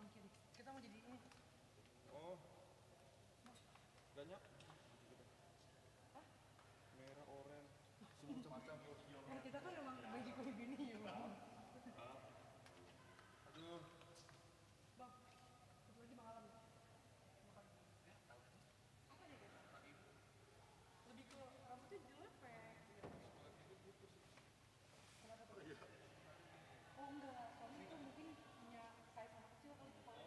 Kita mau jadi ini. Oh, banyak. Hah? Merah, oranye, semua macam. Kan kita kan emang baju kayak gini ya bang. Aduh. Bang, satu lagi bang Alam. Makan. Apa nih kita? Lebih ke rambutnya jelepek. Kenapa tuh? Oh enggak, soalnya itu mungkin punya size anak kecil kali itu kalau.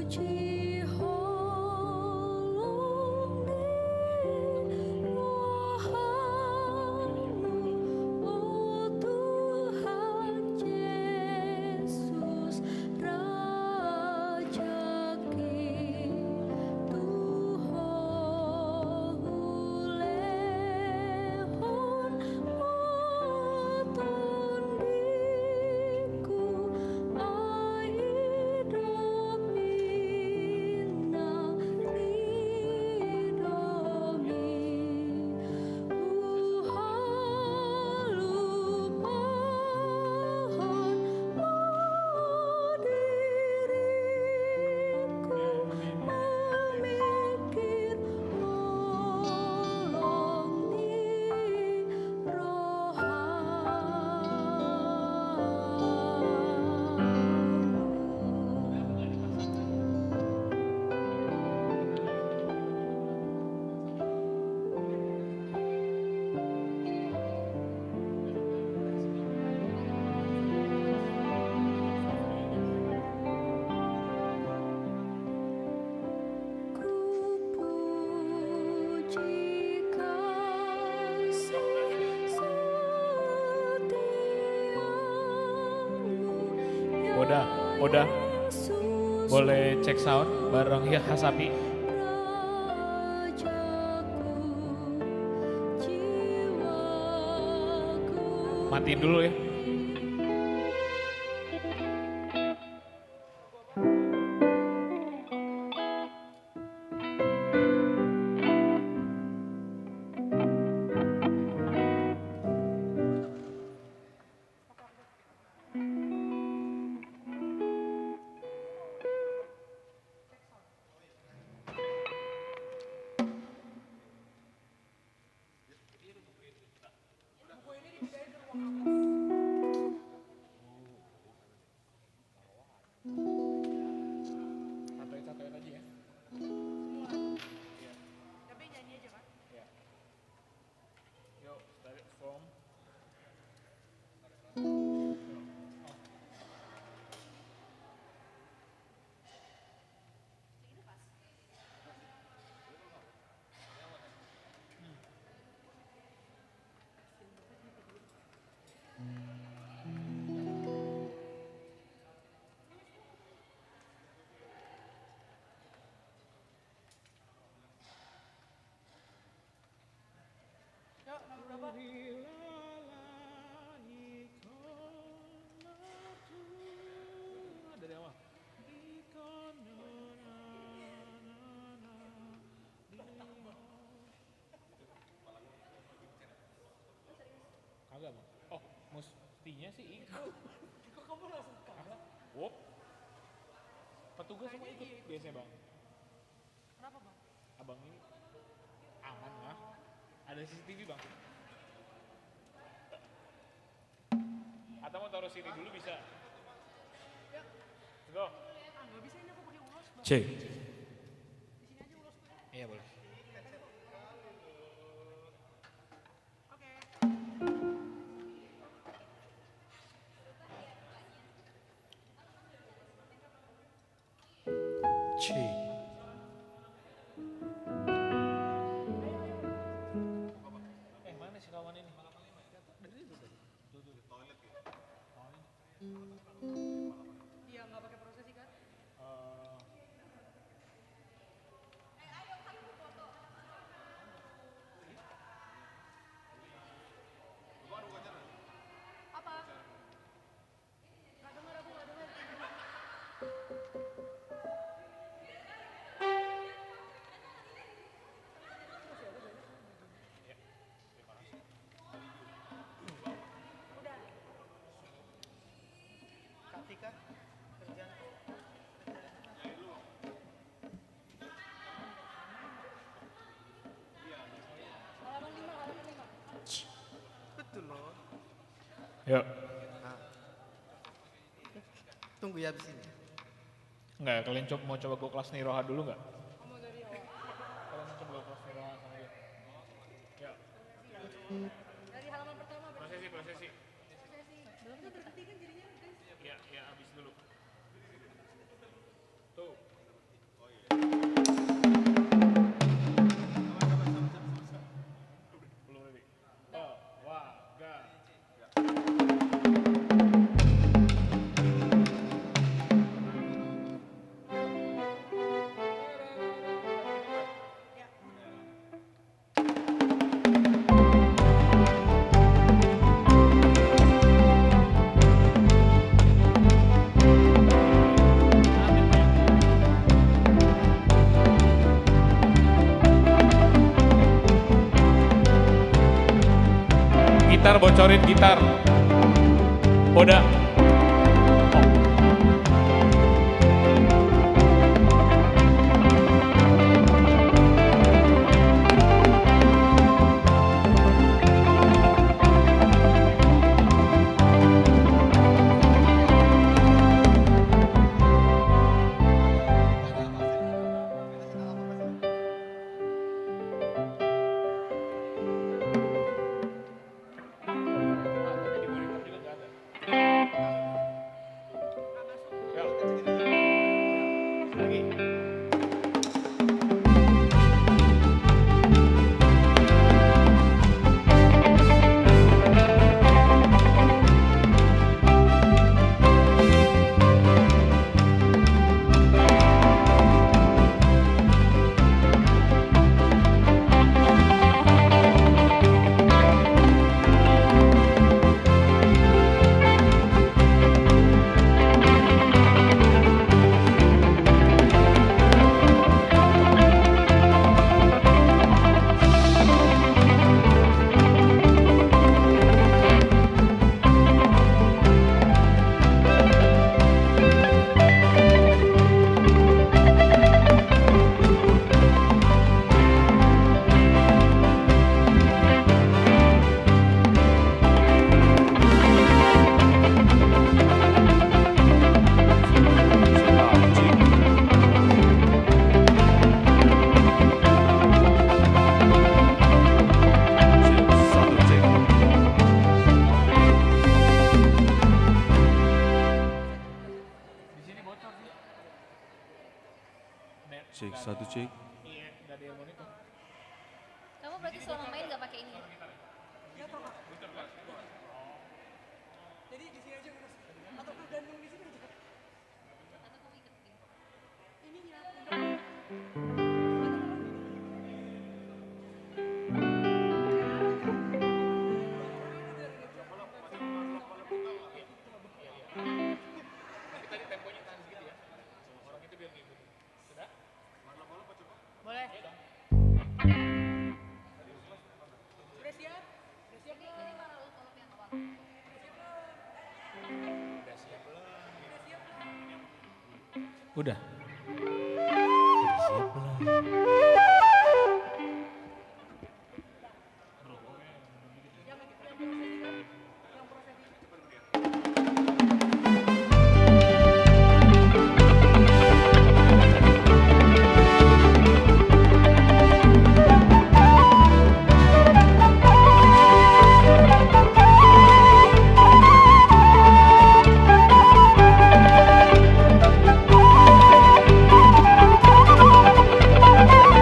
Puji holong Rohamu, oh Tuhan Yesus, Raja Tuhan ulehon otondiku aidomina nidomi uhalumohon diriku memikir holong di Ku puji kasih setiamu ya Udah. Yesus, Boleh cek sound bareng ya Hasapi. Rajaku, jiwaku. Matiin dulu ya. Buku ini dipindahin ke ruang atas. Satuin aja ya. Semua. Tapi nyanyi aja kan? Ya. Yuk, start it from. Yuk, nomor berapa? Dari awal. Kagak bang. Oh, mestinya sih ikut. Kok kamu langsung Kagak. Wop. Petugas semua ikut biasanya bang. Kenapa bang? Abang ini aman lah. Ada CCTV bang. Atau mau taruh sini dulu bisa. Let's go. Ah nggak bisa ini aku pakai ulos bang. Cek. Di sini aja ulos gue. Iya boleh. Oke. Cek. Mana sih kawan ini? Dari itu tadi. Tuh. Toilet ya? Iya nggak pakai prosesi kan? Apa? Nggak dengar aku nggak dengar. Halaman 5, halaman 5. Betul loh. Yuk. Tunggu ya abis ini. Enggak, kalian mau coba go kelas Niroha dulu nggak? Kamu dari awal. Kalian mau coba go kelas Niroha sama dia? Ya. Dari halaman pertama berarti. Prosesi. Belum tuh berhenti kan jadinya guys. Ya, habis dulu. Tuh. Belum ready. Waga. Gitar, bocorin gitar. Boda. Di monitor juga nggak ada. Ya. Lagi. Di sini bocor sih. Cek, satu cek. Iya, nggak ada monitor. Kamu berarti selama main nggak pakai ini? Jadi di sini aja urus. Atau ke gantung di sini aja. Atau kamu ikat gini? Ininya. Tapi tadi temponya tahan segitu ya. Orang itu biar ngikut. Sudah? Boleh. Iya dong. Udah siap? Udah siap Ini belum? malah lu kalau yang awal. Udah siap belum? Udah siap belum? Udah. Yang prosesi kan? Yang prosesi. Ku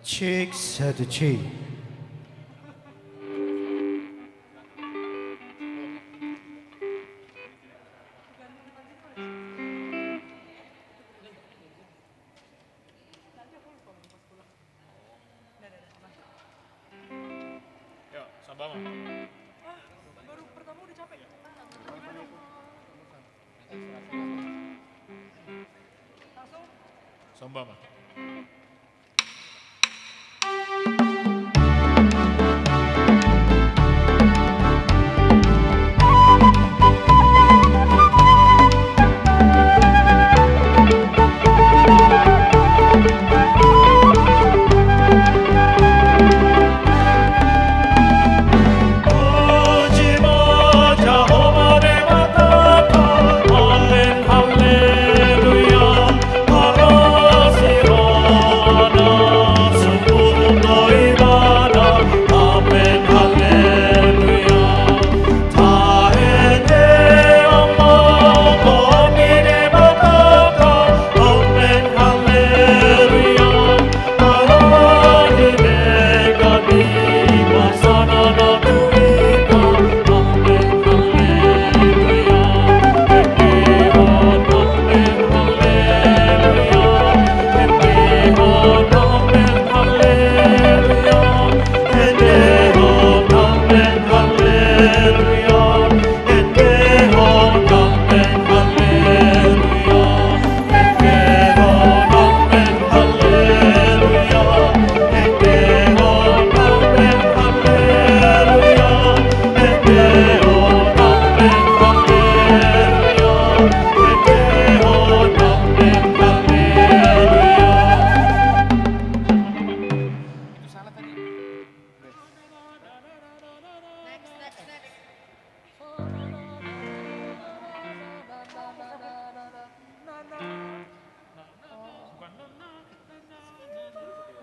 Cek satu cek. Yuk, Sambama. Baru pertama udah capek. Langsung Sambama.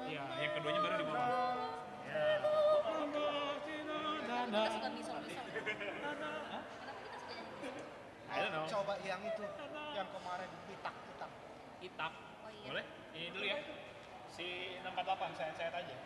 Iya, yang keduanya baru di bawah. Ya. Kita suka misal-misal. Kenapa kita suka nyanyi? I don't know. Coba yang itu, yang kemarin pitak. Itak. Oh iya. Boleh? Ini dulu ya. Si 68 saya aja.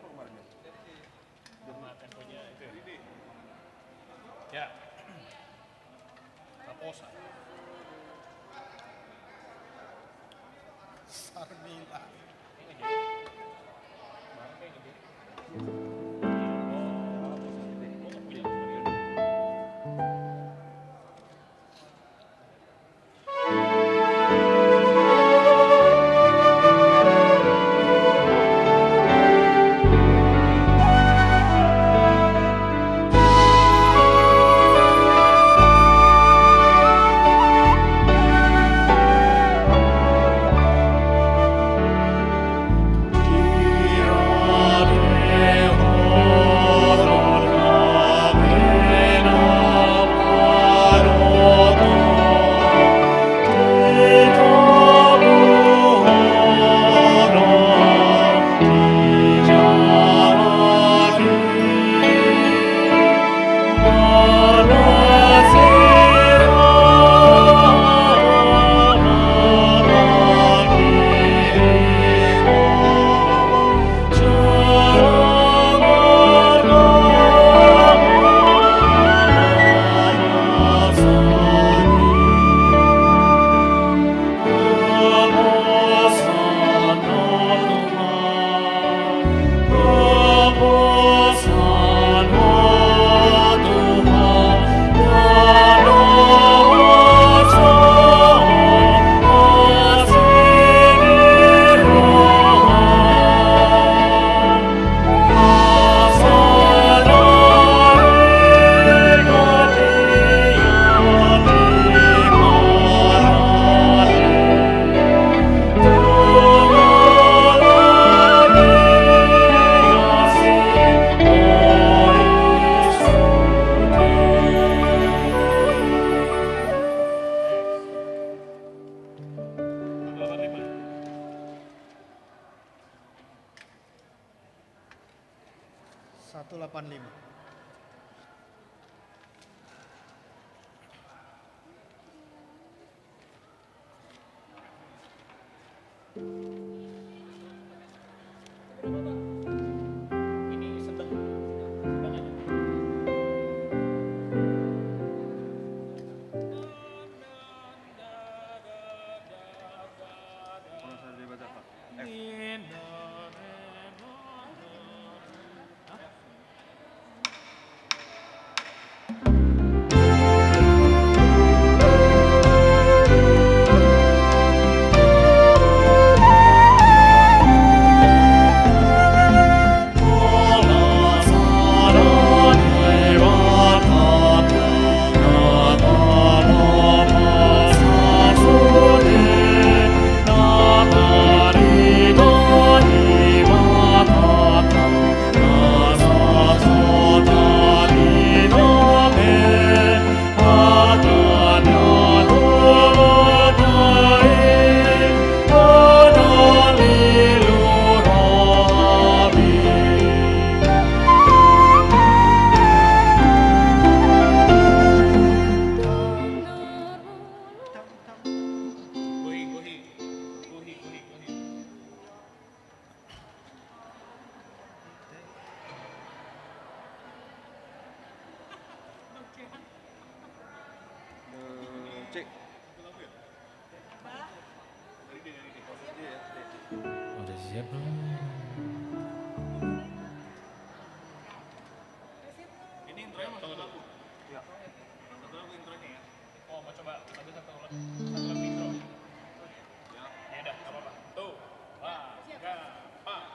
apa kemarin ya? Sama temponya itu ya. Raposa. Sarmila. Kemarin kayak gede. Oh, nggak punya kemarin. Ini sedang aja. Kalau saya dibaca Pak. Cek. Udah siap belum? Ini intronya mau satu lagu? Ya. Satu lagu intronya ya? Oh mau coba ada satu lagu intro? Ya. Ya udah nggak apa-apa. Tuh, wah, tiga, empat.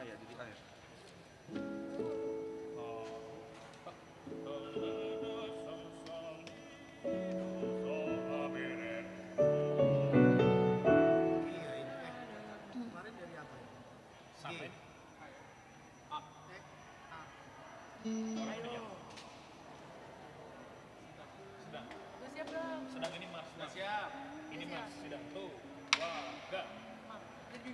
ya jadi air. Iya ini. Kemarin dari apa? Sampai. A. Ayo. Sedang. Udah siap belum? Sedang ini mas. Sudah siap. Ini mas. Sedang. Tuh. Wah. Enggak. Jadi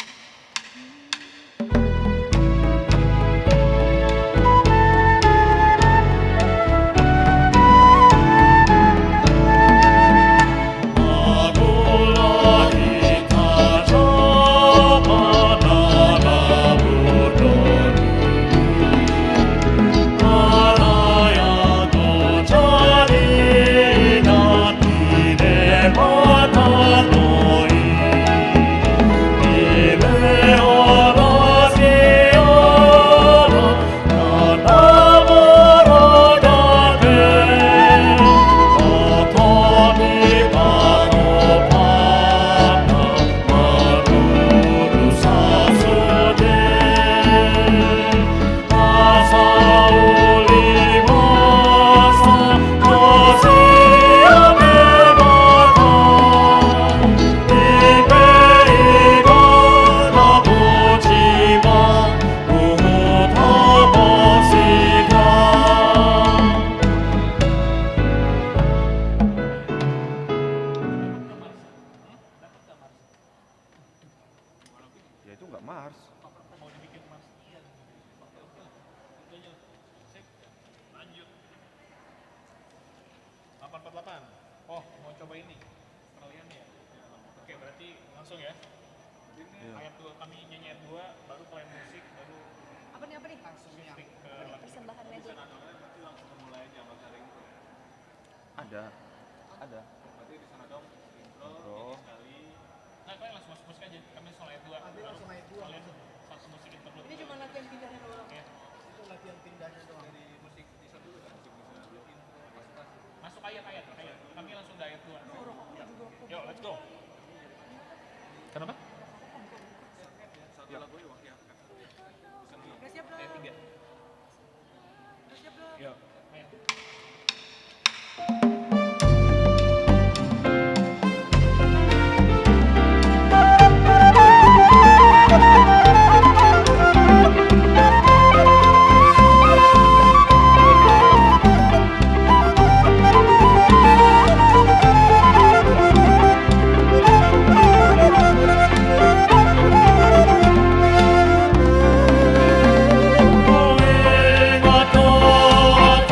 Ya itu nggak Mars. Mau dibikin mas. Iya. Sip. Lanjut. 848. Oh, mau coba ini. Peralihan ya. Oke, berarti langsung ya. Iya. Ayat 2 kami nyanyi ayat 2, baru kalian musik, baru apa nih apa nih? stick ke lagu. Persembahan medley. Ada. Intro. Nah, kalian langsung masuk musik aja. Kami langsung ayat 2. Nanti langsung ayat 2. Kalian langsung musik interlude. Ini cuma latihan pindahnya doang. Oke. Itu latihan pindahnya doang. Masuk ayat. Kami langsung di ayat 2. Rokoknya juga aku. Yo, let's go. Kenapa? Udah siap belum? Ayat 3. Udah siap belum? Yo, ayo. Ingat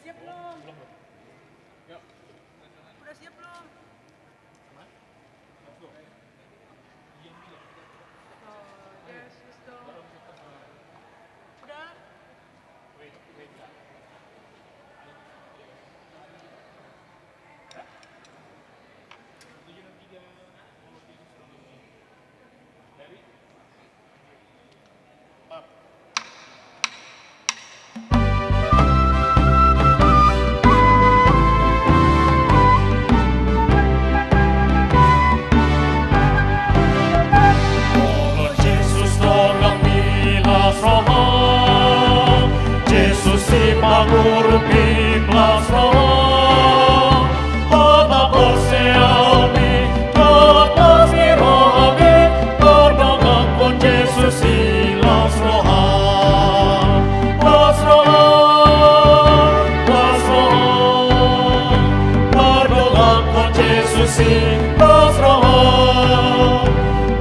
siap belum? Belum. Yuk. Udah siap belum? Let's go. Oh, Yesus dong. Udah. Wait. Dari up. Oh Yesus tolong pilas roho, Yesus si pangurupi pilas roho, Hota perseami, Hota siroami, Berdoa kon Yesus si las roha, las roha, las roha, Berdoa kon Yesus si las roha.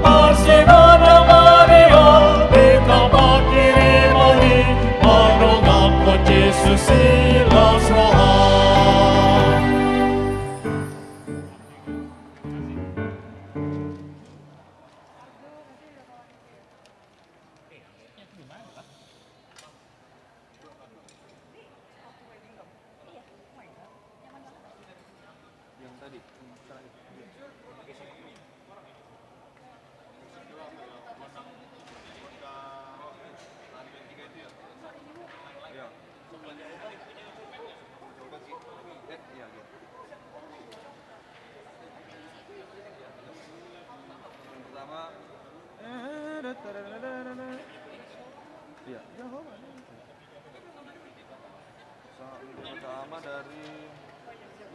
Arsinana Maria, Beta Bakirimoni, Marongako Yesus silas roha. Yang tadi. Iya. Iya, iya. Yang pertama iya. Yang pertama dari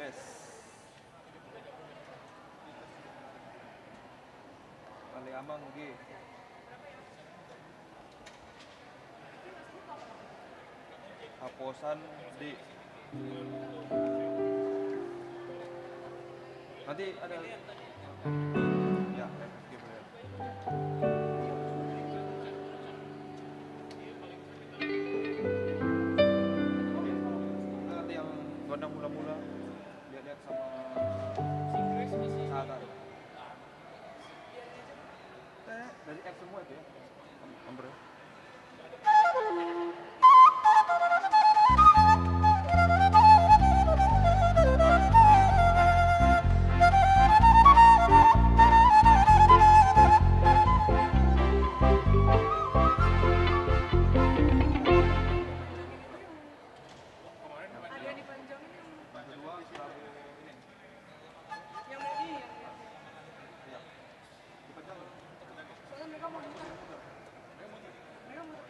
bass. Kali Amang G. Haposan D. Nanti ada ya FFG boleh. Nanti yang gondang mula-mula lihat-lihat sama Satar. Dari F semua itu ya nomornya. Ada yang dipanjangin yang Kedua lagu ini. yang ini. Iya. Dipajang. Soalnya mereka mau muter. Mereka mau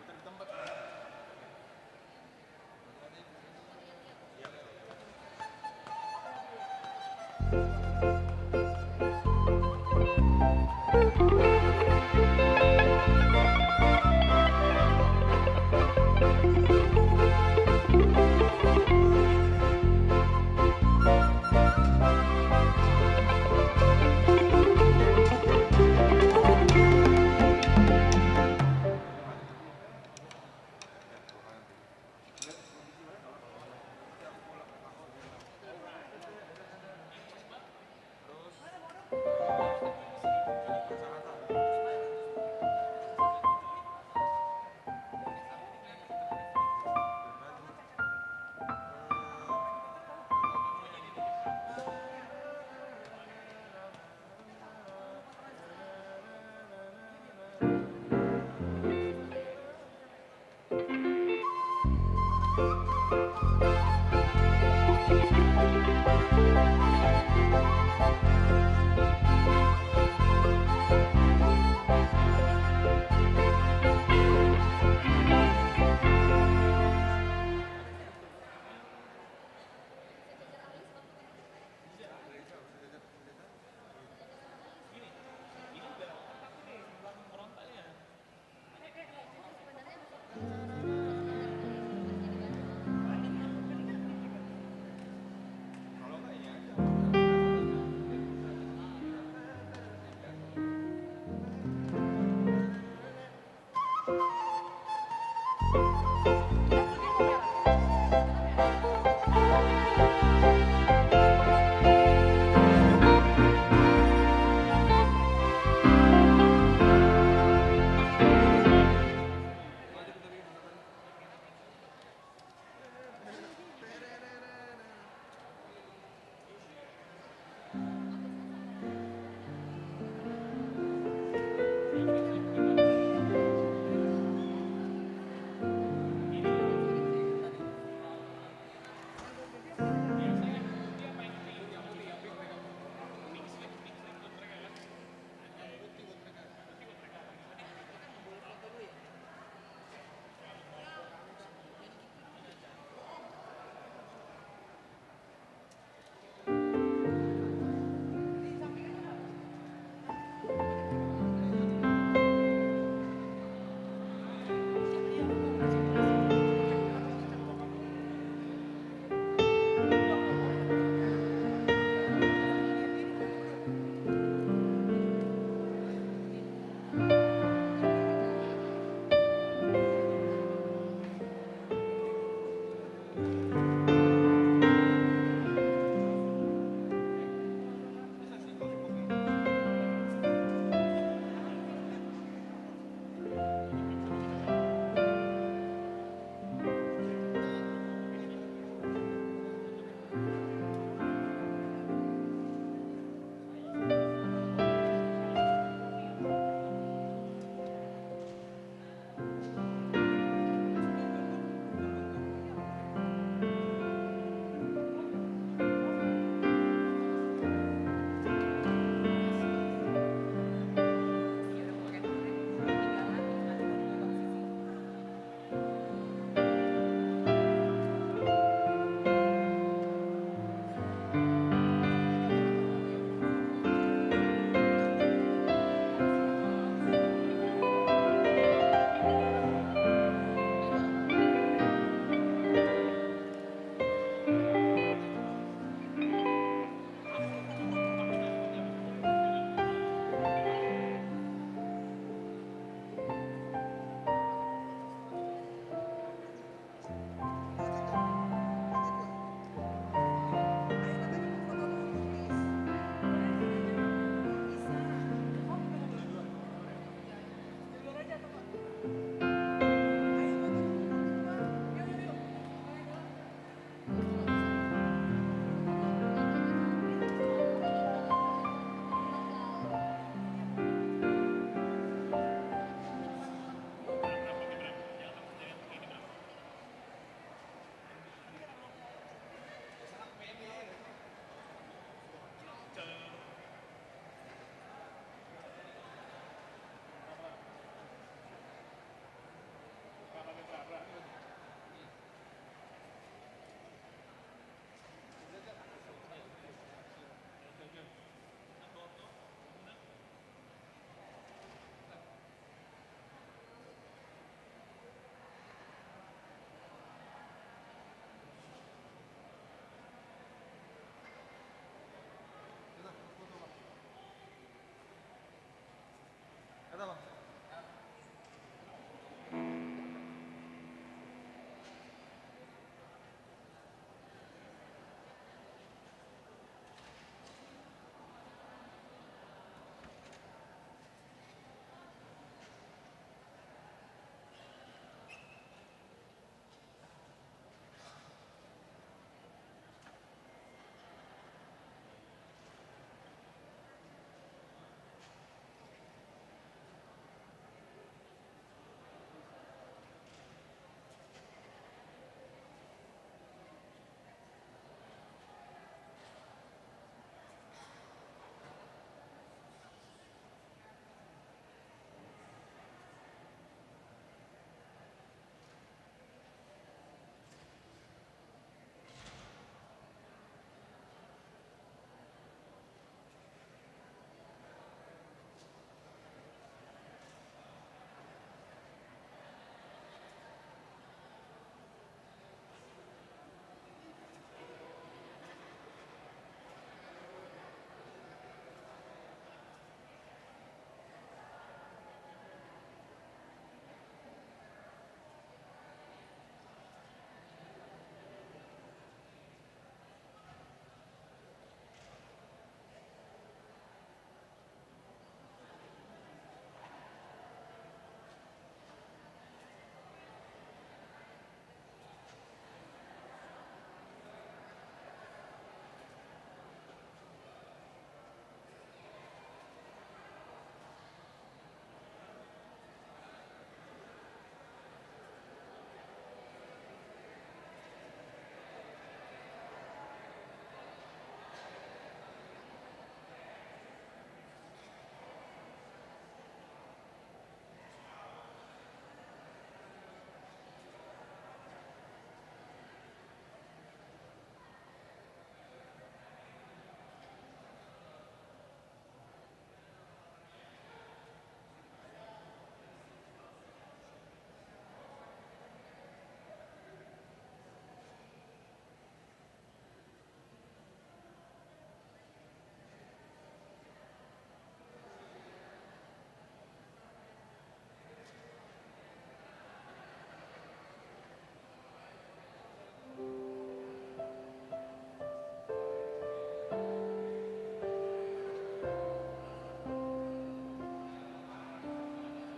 ke tempat.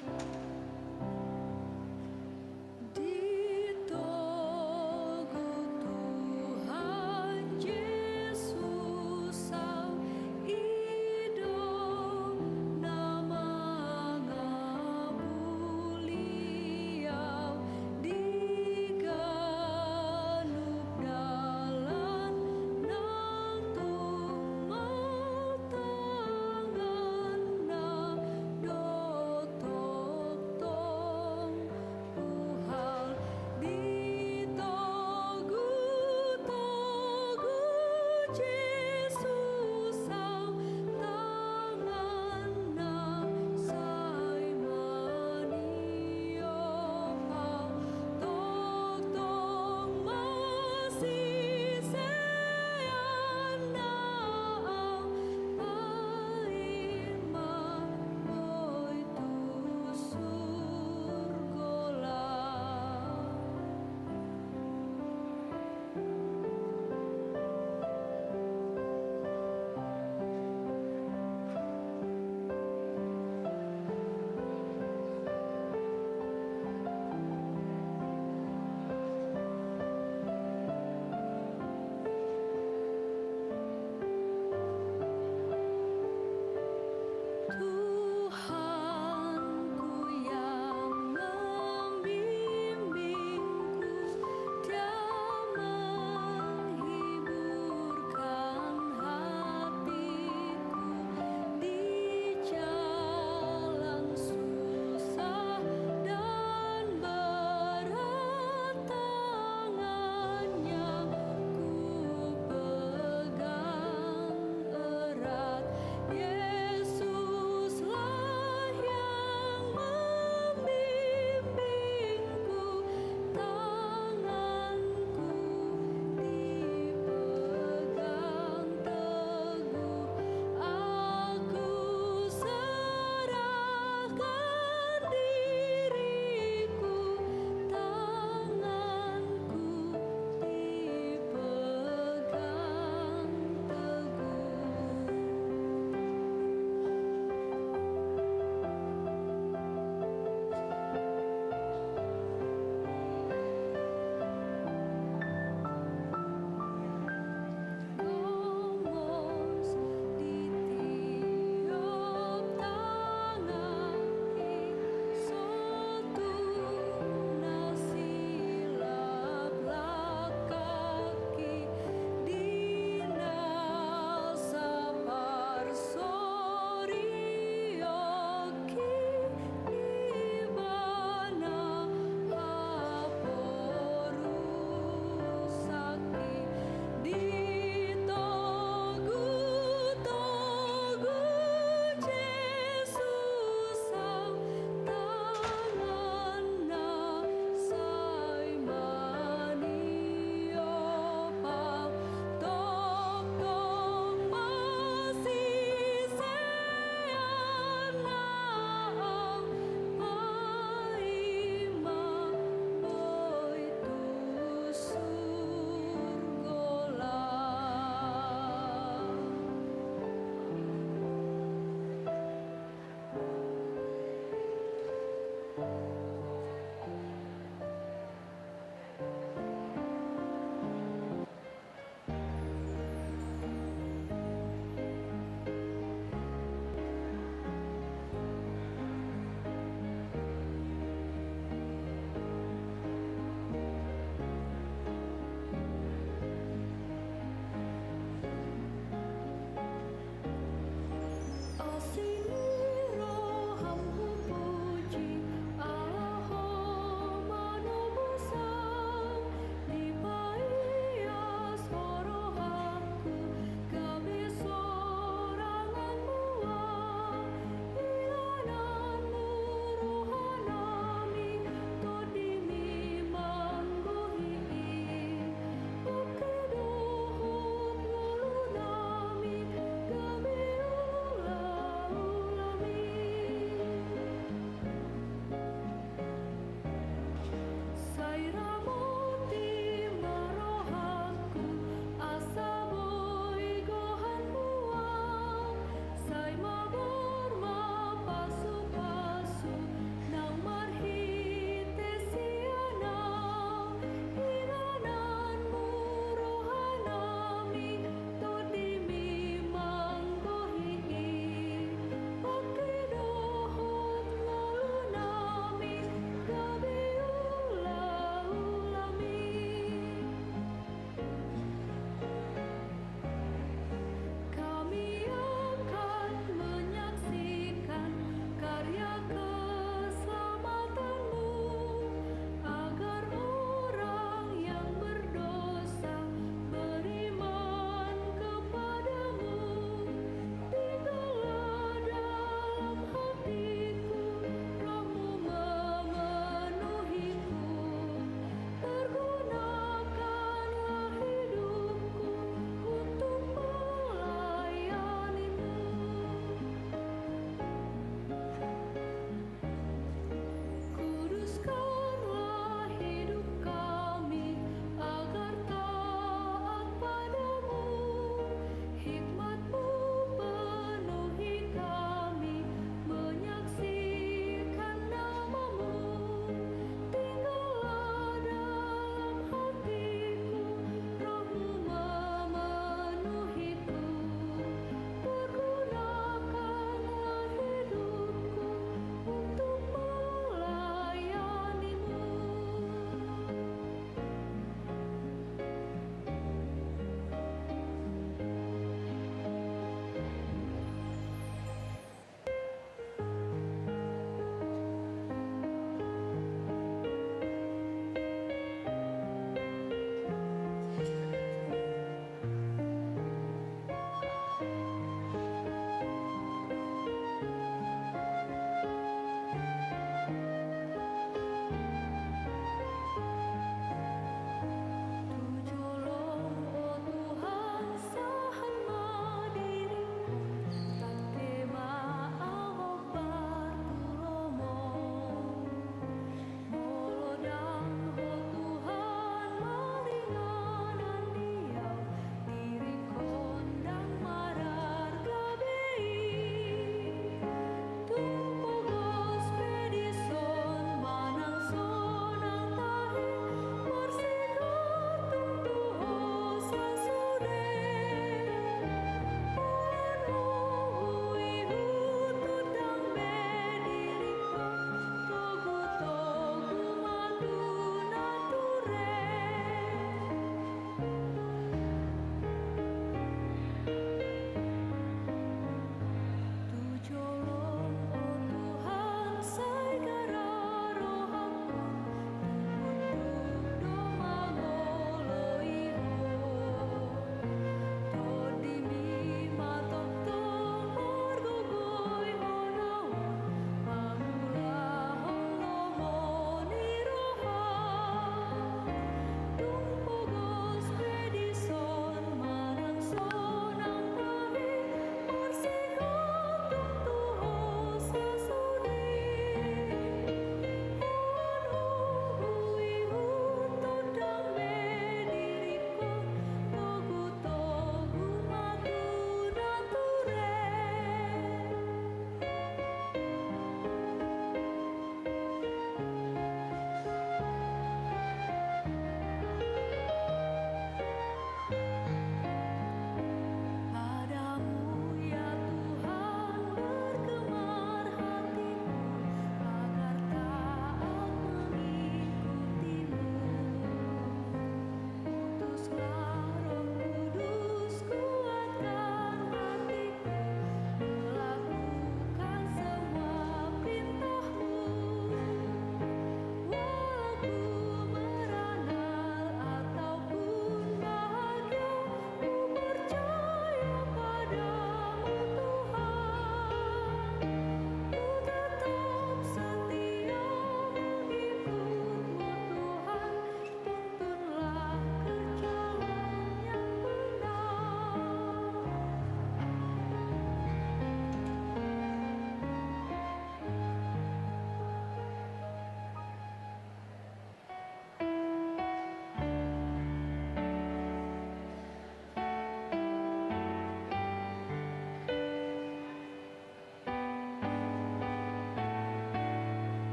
Tangan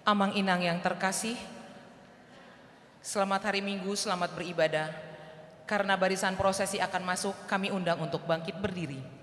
Amang Inang yang terkasih, selamat hari Minggu, selamat beribadah. Karena barisan prosesi akan masuk, kami undang untuk bangkit berdiri.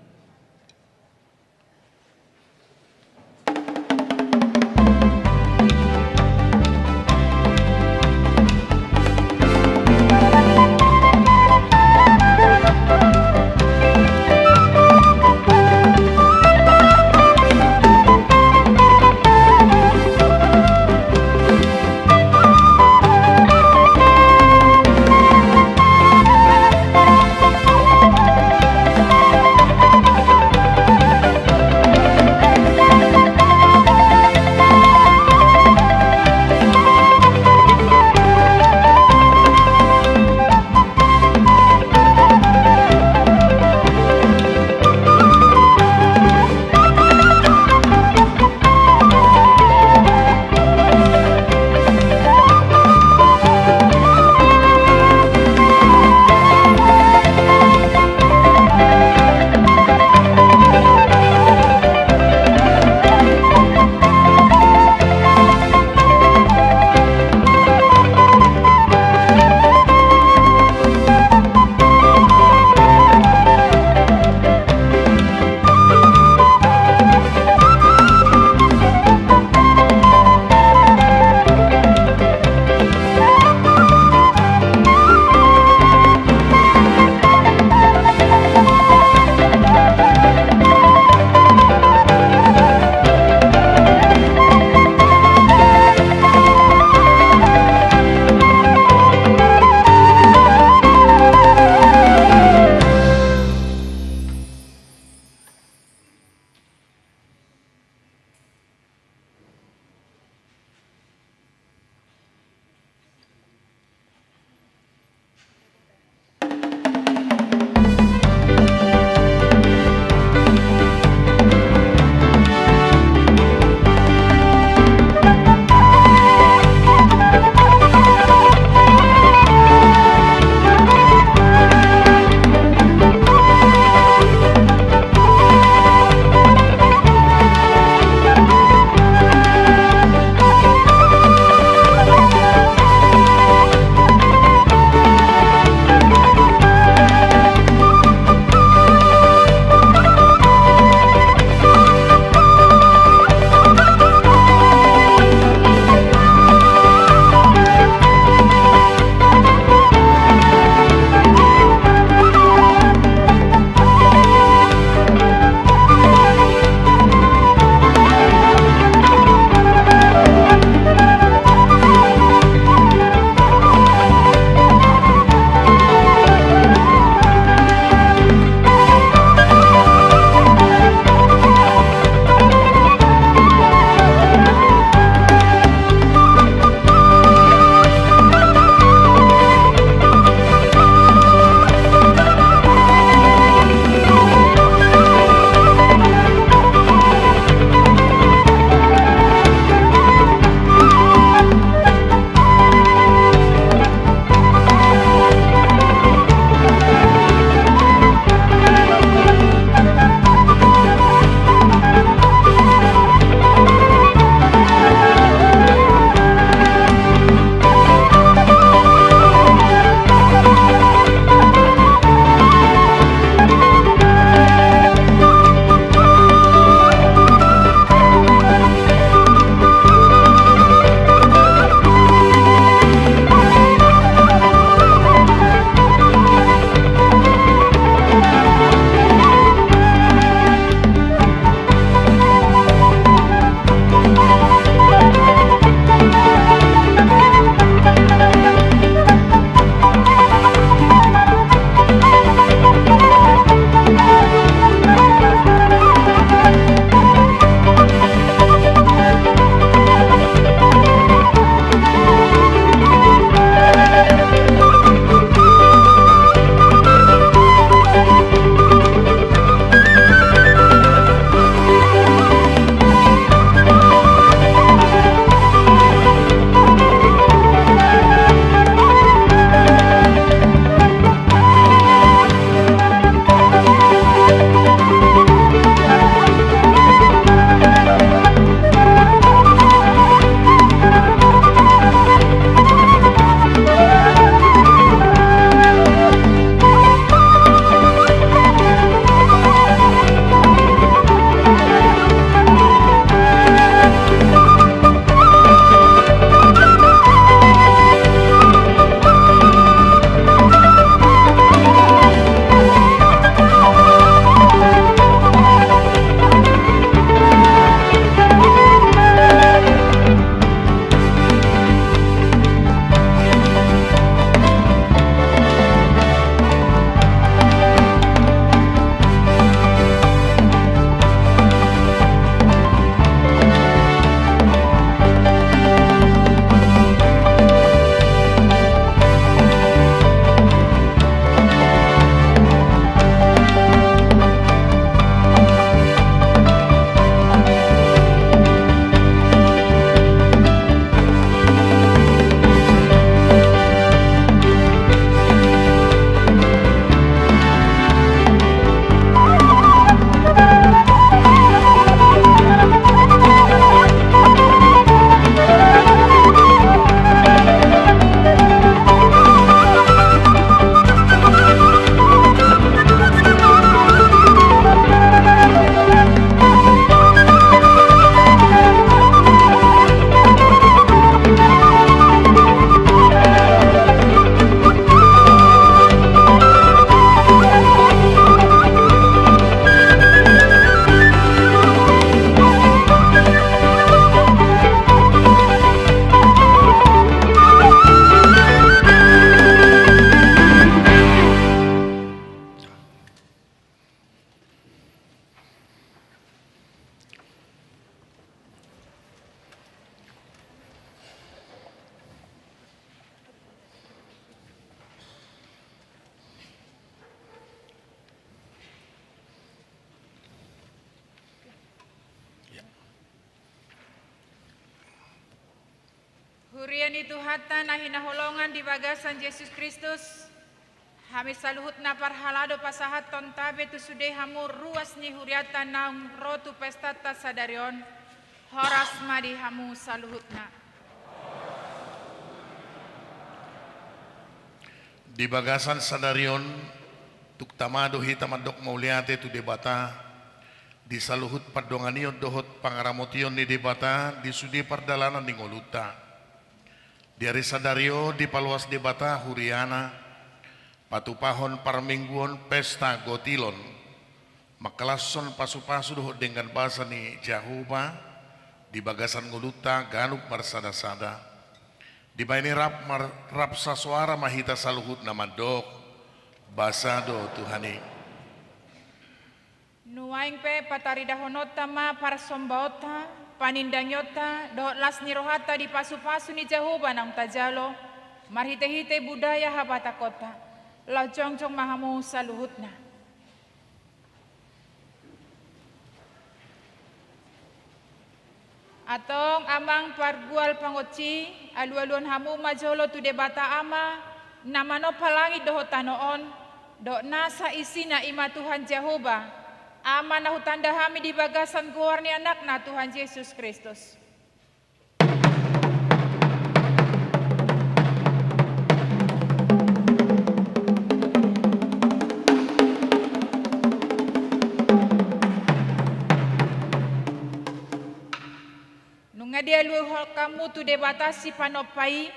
Hurian itu hata na hinaholongan di bagasan Yesus Kristus. Hami saluhut na parhalado pasahat tontabe tu sude hamur ruas ni huriata naung rotu pestata sadarion. Horas madi hamu saluhut na. Di bagasan sadarion tuk tamado hitamadok mauliate tu debata di saluhut padonganion dohot pangaramotion ni debata di sudi pardalanan ni ngoluta. Di hari sadario di paluas debata huriana patupahon parmingguon pesta gotilon makalason pasu-pasu dohot dengan bahasa ni Jahuba di bagasan ngoluta ganuk marsada-sada di baini rap sasuara mahita saluhut namadok basado Tuhani Nuaing pe pataridahonota ma parsombaota panindanyota dohot las nirohata di pasu-pasu ni Jahuba nang tajalo marhite-hite budaya habata kota lau cong-cong mahamu saluhutna. Atong amang pargual pangoci alu-aluan hamu majolo tu debata ama namano palangit dohot tanoon do nasa isi na ima Tuhan Jahuba ama na hutanda hami di bagasan guar ni anak na Tuhan Yesus Kristus. Nunga dia luhol kamu tu debatasi panopai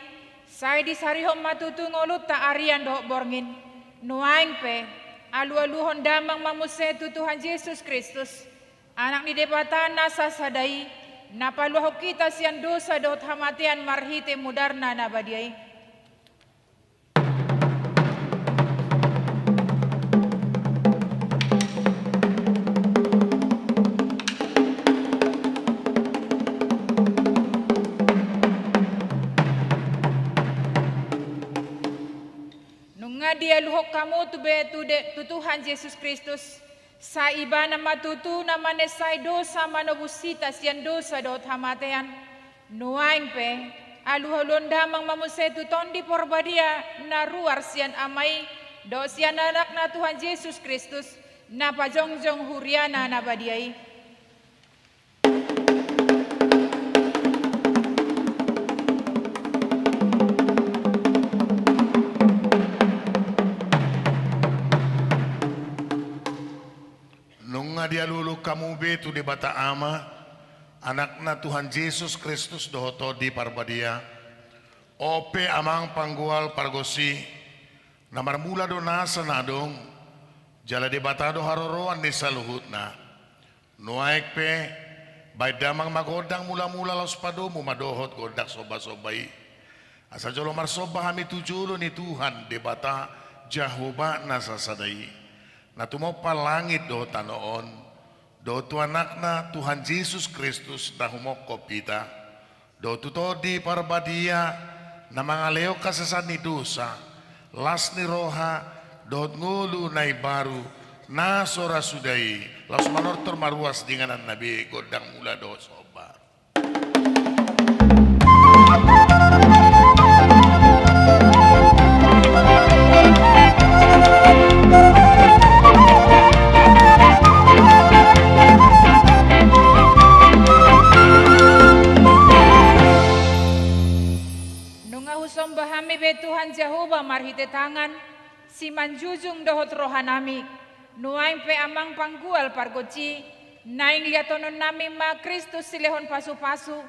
saya disarihom matutu ngolut ta arian dohok borngin nuaing pe alu-aluhon damang mamusetu Tuhan Yesus Kristus anak ni debata nasa sadai napaluho kita sian dosa dohot hamatian marhite mudarna nabadiai. Dia luhok kamu tu be tu Tuhan Yesus Kristus sa iba na matutu na manesay dosa manobusita siyan dosa dot hamatean nuaing pe aluholon damang mamusetu tondi porbadia na ruar siyan amay do siyan anak na Tuhan Yesus Kristus na pajongjong huriana na badiay. Dia lulu kamu betu di bata ama anakna Tuhan Yesus Kristus dohoto di parbadia ope amang panggual pargosi namar mula do nasa nadong jala di bata do haroroan ni saluhutna nuaik pe bay damang magodang mula-mula los padomu madohot godak soba-sobai asa jolo marsoba hami tujulo ni Tuhan di bata Jahuba nasa sadai na tumo palangit do tanoon do tu anakna Tuhan Yesus Kristus na humokop kita do tuto di parbadia na mga leo kasasan ni dosa las ni roha do ngulu na baru na sora sudai las manortor maruas dengan nabi godang mula do soba. Tuhan Jahuba marhite tangan si manjujung dohot rohanami nuaing pe amang panggual pargoci naing liatonon nami ma Kristus silehon pasu-pasu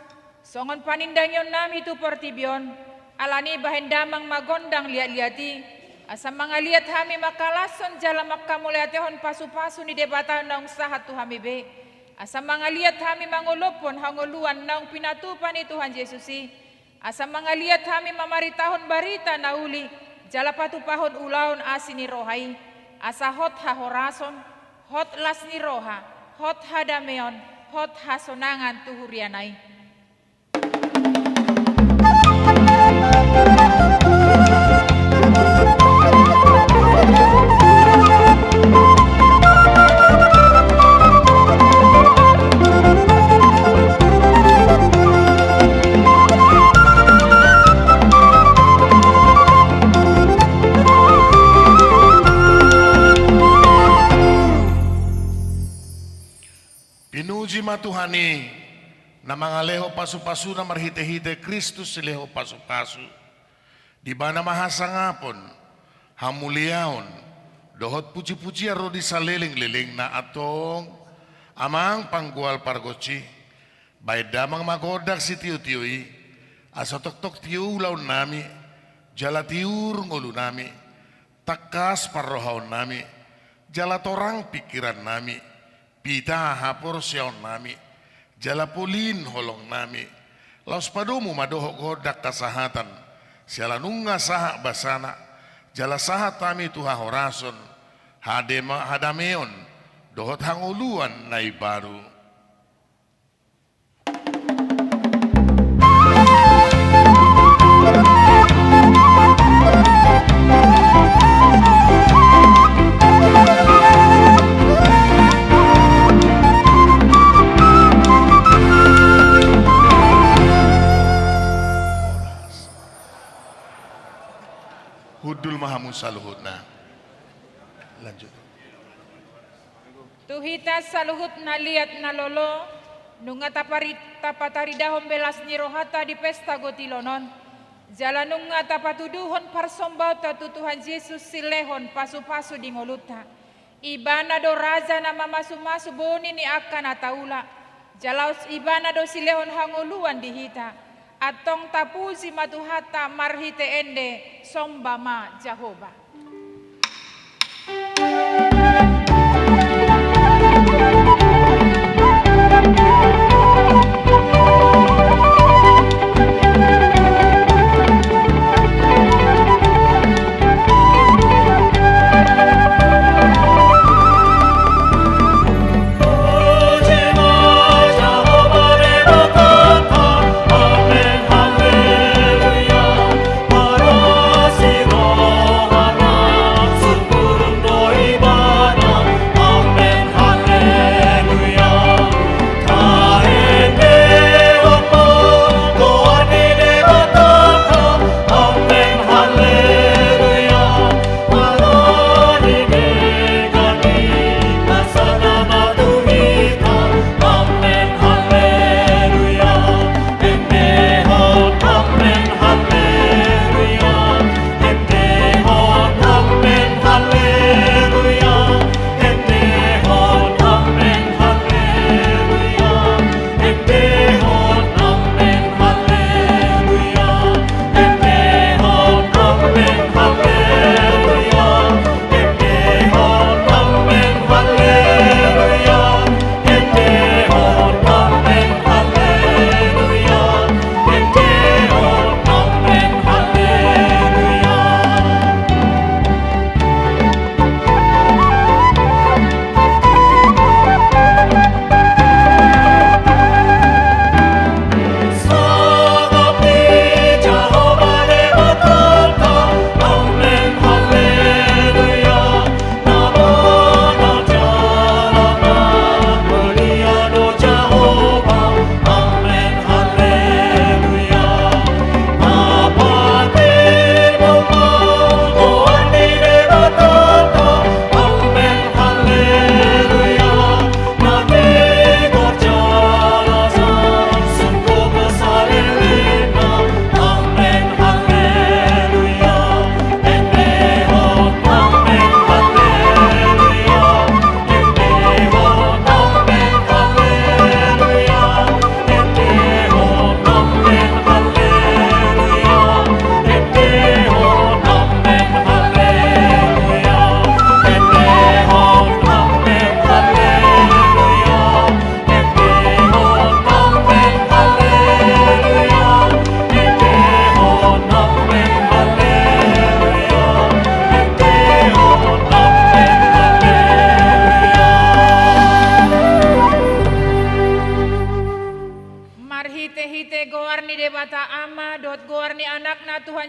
songon panindangyon nami tu portibion alani bahen damang magondang liat-liati asa mga liat hami makalason jala makamuliatehon pasu-pasu ni debata naung sahat tu hami be asa mga liat hami mangulupon hanguluan naung pinatupan ni Tuhan Yesusi asa mga liat hami mamaritahon barita na uli jala patupahon ulaon asini rohai asa hot hahorason hot las ni roha hot hadameon hot hasonangan tuhurianay. ma Tuhani na mga leho pasu-pasu na marhite-hite Kristus si leho pasu-pasu. Di ba na mahasangapon, hamuliaon, dohot puji-puji aro di saliling-liling na atong amang panggual pargoci. Bayad damang magodak si tiyo-tiyoy, asotok-tok tiyo ulaw nami, jala tiur ngulu nami, takas parrohaw nami, jala torang pikiran nami, pita hapor siyaw nami, jala pulin holong nami, laos padomu madohok godak kasahatan, siala nunga saha basana, jala saha tami tuha horason, hadameon, dohot hanguluan na ibaru. Hudul mahamusa luhut na. Lanjut. Tuhita sa luhut na liat na lolo, nunga tapataridahon belas ni rohata di pesta gotilonon. Jala nunga tapatuduhon parsombaw tatu Tuhan Yesus silehon pasu-pasu di ngoluta. Ibana do raja na mamasu-masu boni ni akan ataula. Jalaus ibana do silehon hanguluan dihita. Atong tapusi matuhata marhite ende sombama Jehovah.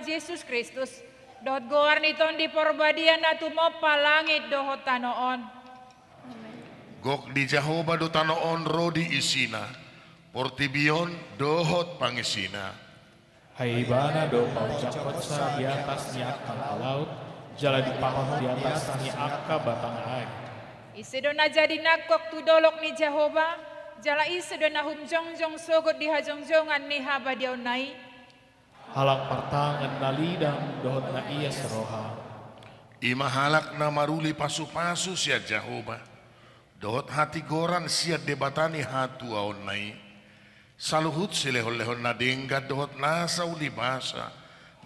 Yesus Kristus, dot goar niton di porbadian na tumopa langit dohot tanoon. Gok di Jehovah do tanoon rodi isina, portibion dohot pangisina. Haibana do paucapot sa di atas ni akang laut, jala di pahon di atas ni akka batang air. Isido na jadi nagkok tudolok ni Jehovah, jala isa do na humjongjong sogot di hajongjongan ni habadiaw nai. Halak partangan na lidang dohot na iya seroha. Imahalak na maruli pasu-pasu siya Jehovah. Dohot hati goran siya debatani hatu aon nai. Saluhut silehon-lehon na denggat dohot nasa uli basa.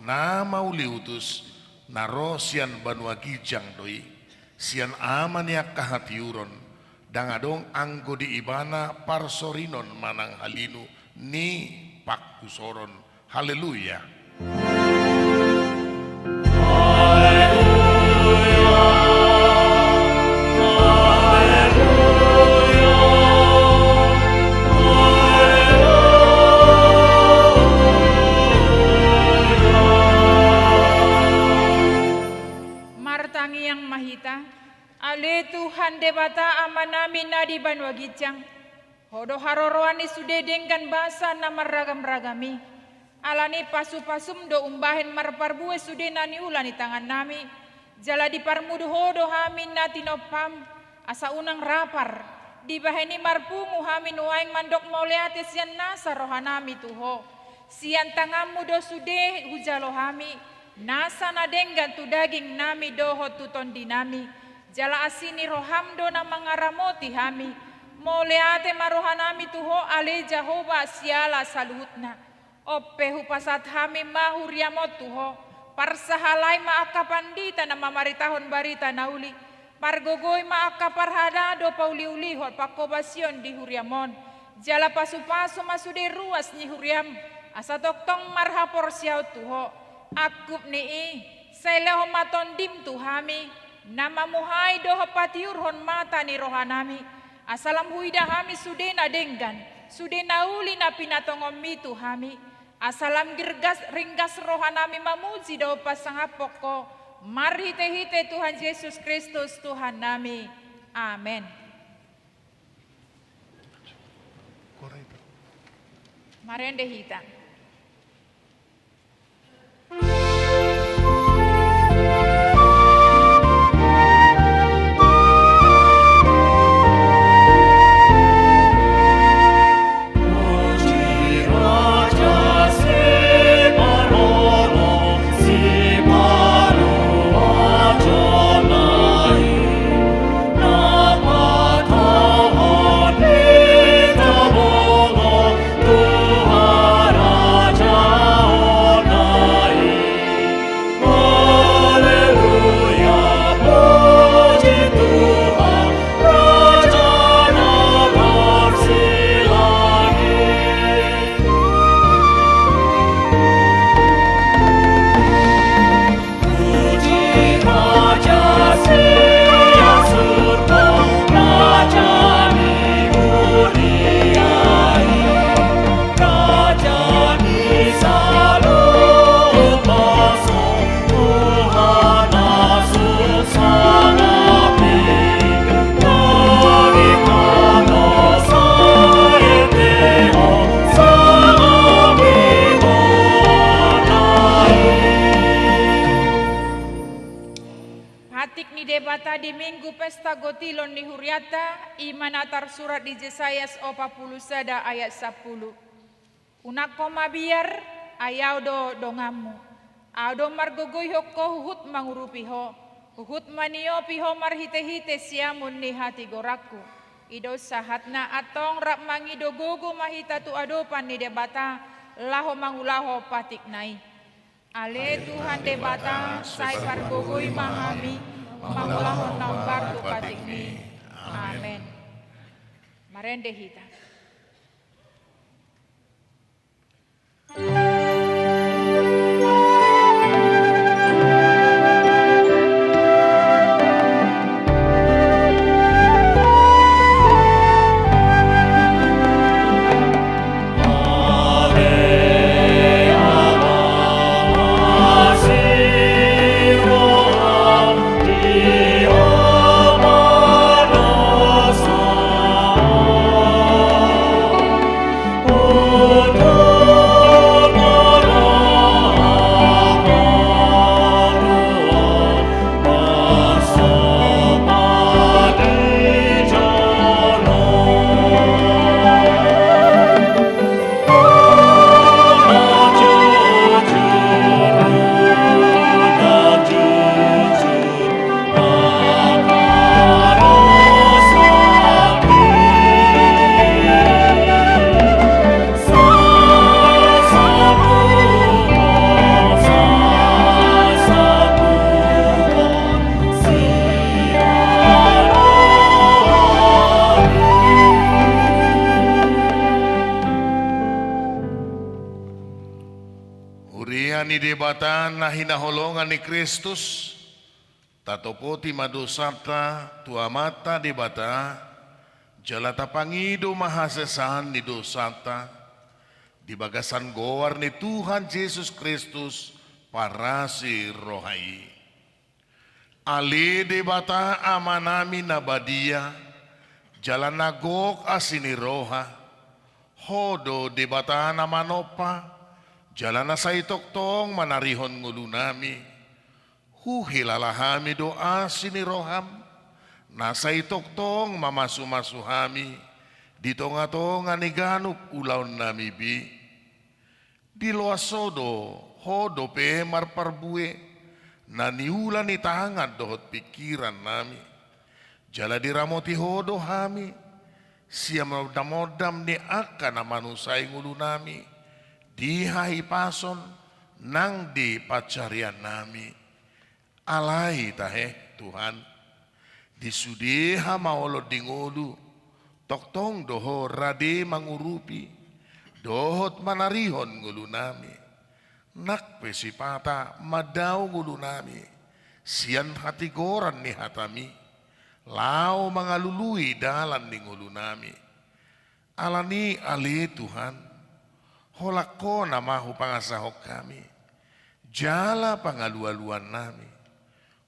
Na mauli utus na ro sian banua gijang doi. Sian aman ya kahatiuron. Dangadong anggo di ibana parsorinon manang halinu ni pakkusoron. Haleluya. Martangi yang mahita, ale Tuhan debata amanami na di banwa gijang. Hodo haroroani sude dengkan basa na maragam-ragami. Alani pasu-pasum do umbahen marparbue sude nani ulani tangan nami. Jala di parmudu hodo hamin na tinopam. Asa unang rapar. Di baheni marpungu hamin uaing mandok mauleate sian nasa rohanami tuho. Sian tangamu do sude hujalo hami. Nasa na denggan tu daging nami doho tuton dinami. Jala asini roham do na mangaramoti hami. Mauleate marohanami tuho ale Jehovah siala saluhutna. Ope hupasat hami mahuriamot tuho. Parsahalai maakapandita na mamaritahon barita nauli. Pargogoy maakaparhadado pauli-ulihot pakobasyon di huriamon. Jala pasu-pasu masude ruas ni huriam. Asa toktong marhapor siyaw tuho. Akup nii. Saileho matondim tuhami. Namamuhay doho patiurhon mata ni rohanami. Asalam huida hami sude na denggan. Sude nauli na pinatongom mitu hami. Asalam ringgas rohanami mamuji do pasangapoko. Marhite-hite Tuhan Yesus Kristus Tuhan nami. Amen. Marende hita. Debata di minggu pesta gotilon ni huriata imanatar surat di Jesayas 40 sada ayat 10. Unak koma biar ayaw do dongamu. Ado margogoy hokko huhut mangurupiho. Huhut maniyo piho marhite-hite siamun ni hati goraku. Ido sahatna atong rap mangido gogo mahita tu adopan ni debata laho mangulaho patik nai. Ale Tuhan debata sai pargogoy mahami. Mangulahon nambar tu patik ni. Amen. Marende hita. Oh ni debatan na hinaholongan ni Kristus, tatopoti madosata, tuamata debata, jalata pangido mahasesan ni dosata, di bagasan goar ni Tuhan Yesus Kristus parasi rohai. Ali debata amanami nabadia, jalan nagok asini roha, hodo debata namanopa, jalan na sa itoktong manarihon ngulu nami, huhilalahami doa sini roham, nasa itoktong mamasu-masuhami, dito nga to nga niganuk ulaw nami bi, di loasodo, hodo pe marparbue, na niula ni tangan dohot pikiran nami, jala diramoti hodo hami, siya modam-modam ni aka na manusay ngulu nami, di hahipason nang di pacarian nami. Alay tahe Tuhan, disudiha maolo dingolu, toktong doho rade mangurupi, dohot manarihon ngulu nami. Nakpe si pata madaw ngulu nami, siyan hatigoran ni hatami, lao mga lului dalan ni ngulu nami. Alani ali Tuhan, holak ko na mahu pangasahok kami, jala pangalualuan nami,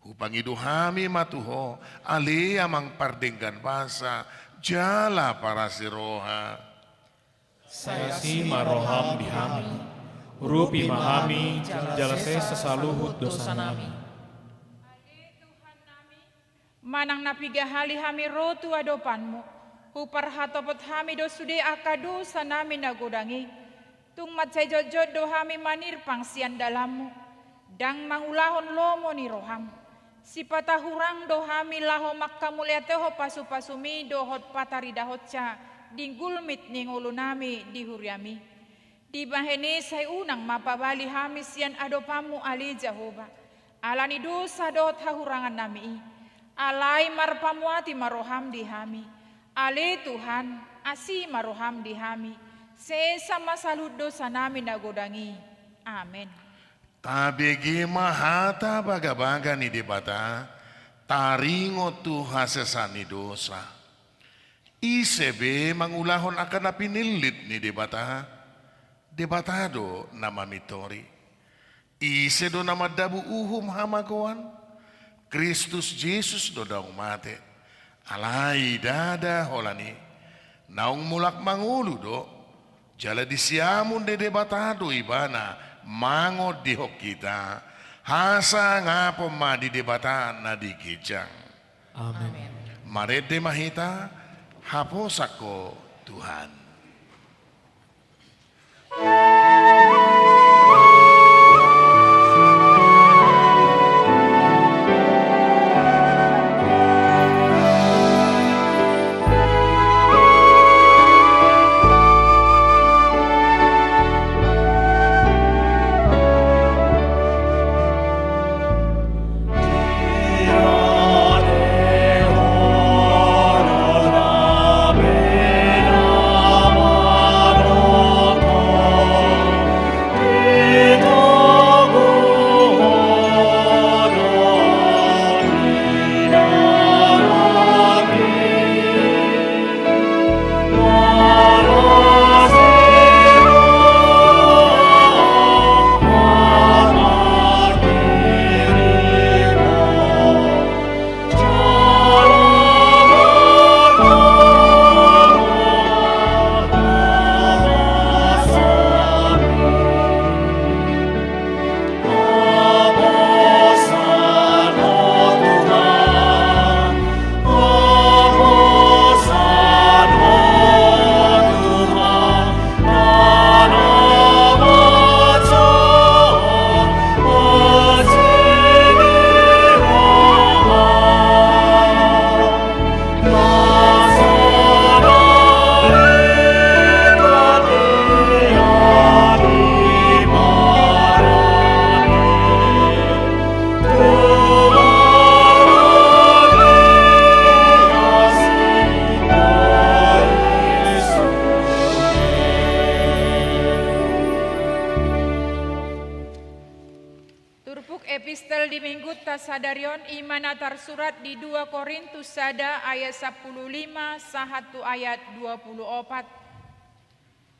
hupangiduhami matuho, ali amang pardenggan basa, jala para si roha. Saya si maroham dihami, rupi mahami, jalase sesaluhut dosa nami. Manang napigahali hami rotu adopanmu, huparhatopot hami do sude akadu sanami nagodangi, tung matsay jojod do hami manir pangsian dalammu, dang mangulahon lomo ni roham, si patahurang do hami laho makkamuliateho pasu-pasumi dohot pataridahot ca, dinggulmit ning ulu nami dihuriami, di baheni say unang mapabali hami sian adopamu ali Jehova, alani dosa dohot hahurangan nami, alai marpamuati maroham di hami, ali Tuhan asi maroham di hami, sesama salud dosa nami nagodangi. Amen. Tabegi mahata baga-baga ni debata, taringo tu hasesani dosa. Isebe mangulahon akan na pinilit ni debata, debatado na mamitori. Ise do na madabu uhum hamagoan, Kristus Jesus do daw mate, alay dada holani, naung mulak mangulu do, jala disiamun de debatado ibana, mangod dihok kita, hasa nga po madidebatan na di kijang. Amen. Marede mahita, hapos ako Tuhan. Amen. sadarion imana tersurat di 2 Korintus sada ayat 15 sahatu ayat 24.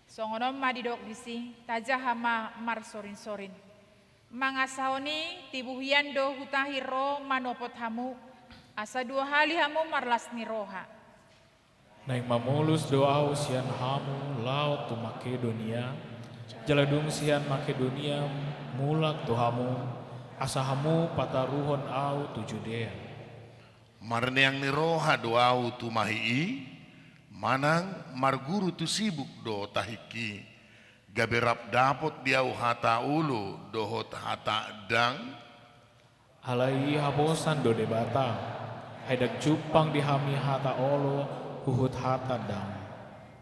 Songonom madidok disi tajahama mar sorin-sorin. Mangasahoni tibuhian do hutahiro manopot hamu asa 2 hali hamu marlas ni roha. Naik mamulus doa usian hamu laut tu Makedonia, jaladung sian Makedonia mulak tu hamu, asahamu pataruhon au tu Judea. Marne yang niroha doau tu mahii, manang marguru tu sibuk do tahiki, gaberap dapot diau hata ulu dohot hata dang, Alai habosan do debata, haidak cupang dihami hata olo, huhut hata dang.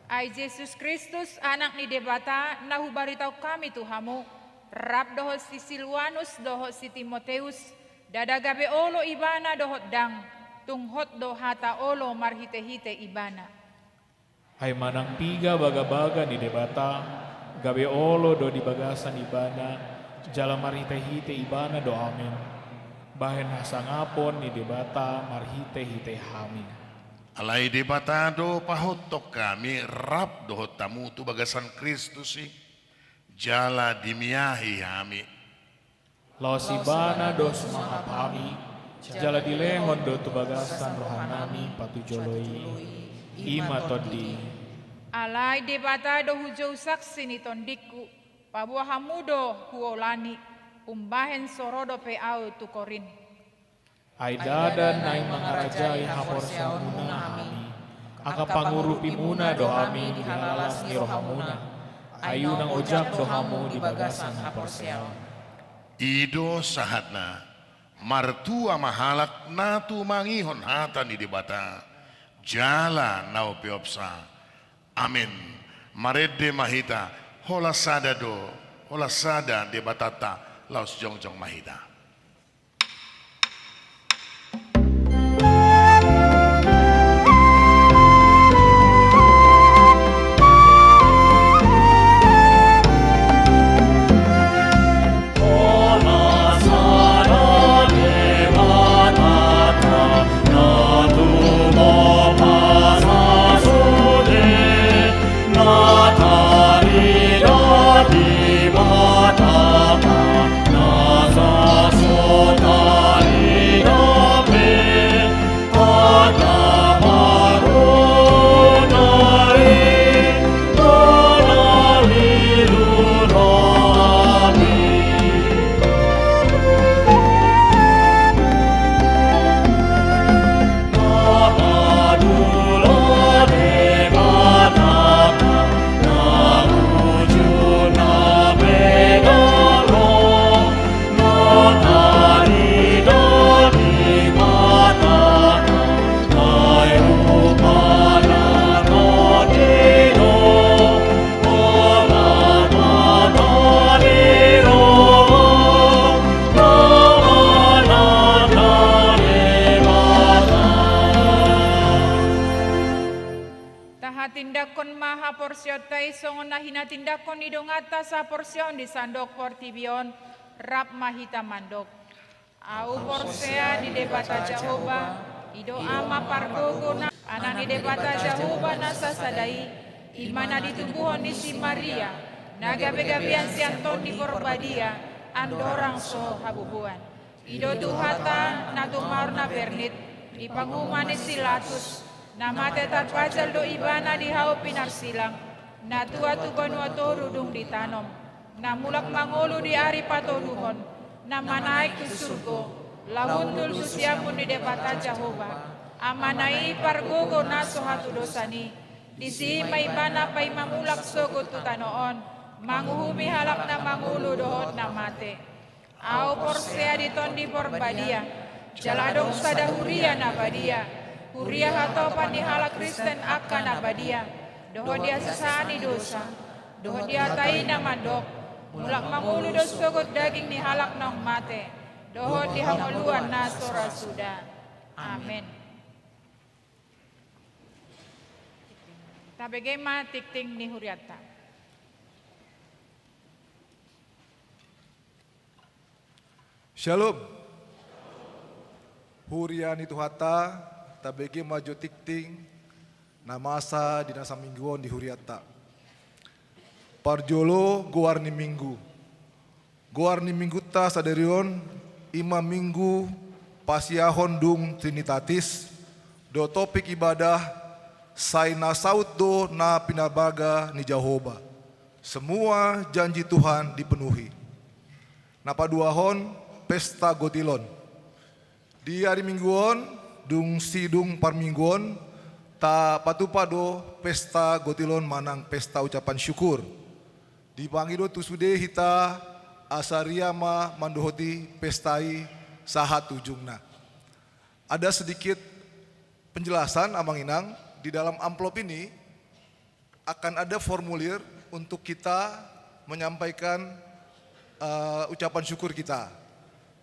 Ai Yesus Kristus anak ni debata nahu baritau kami tuhamu. Rap dohot si Silwanus dohot si Timoteus dadagabe olo ibana dohot dang tunghot do hata olo marhite-hite ibana. Hai manang piga baga-baga di debata, gabe olo do di bagasan ibana, jala marhite-hite ibana do amin. Bahen hasangapon di debata marhite-hite hami. alai debata do pahotok kami rap dohot tamu tu bagasan Kristus si, jala dimiahi hami. Lausibana dos mahapami, jala dilehon do tu bagasan rohanami patujoloi, ima todi. Alai debata do hujau saksi ni tondiku pabuah hamudo huolani umbahen sorodo pe au tu Korin. Aidada nai mangarajai haporsa muna hami, aka pangurupi muna do hami dihalalas ni rohamuna. Ayu nang ojak dohamu di bagasan haporseaon. Ido sahatna martua mahalak natu mangihon hata ni debata jala nau peopsa amin marede mahita hola sada debatata laus jongjong mahita. Tindakon maha porsyon tay songon na hinatindakon ni dongata sa porsyon di sandok portibion rap mahita mandok. Au porsea di debata Jehova ido ama pargogo na anak di debata Jehova nasa sadai imana ditubuhon ni si Maria nagabe-gabian si Antoni Korbadia andorang so habubuan. Ido tuhata na tumar na bernit ipanguman ni si Latus namate tatpajal do ibana di hao pinarsilang na tua tu banua toru dung ditanom na mulak mangolu di ari patoluhon na manaik tu surgo lahuntul susiamun di debata Jehova amanai pargogo na sohatu dosani di si maibana pay mamulak sogo tu tanoon manguhumi halak na mangulu dohot na mate au porsea di tondi porbadia jaladong sadahuria na badia Huria hatopan di halak Kristen akan abadia. Doho dia sesani dosa. Doho dia tai na mandok. Mulak mangulu dos sogot daging ni halak nong mate. Doho di hangoluan na sora suda. Amin. Tabegema tikting ni huriata. Shalom. Huriani Tuhata, tabege maju tikting, namasa dinasa mingguon di Huriata. Parjolo goarni minggu. Goarni minggu ta saderion, ima minggu pasiahon dung Trinitatis, do topik ibadah, sai na saut do na pinabaga ni Jehovah. Semua janji Tuhan dipenuhi. Napa duahon pesta gotilon. Di hari mingguon, dung sidung parmingguon, ta patupado pesta gotilon manang pesta ucapan syukur. Dipanggil tu sude hita asariama mandohoti pestai sahat ujungna. Ada sedikit penjelasan Amang Inang, di dalam amplop ini akan ada formulir untuk kita menyampaikan ucapan syukur kita.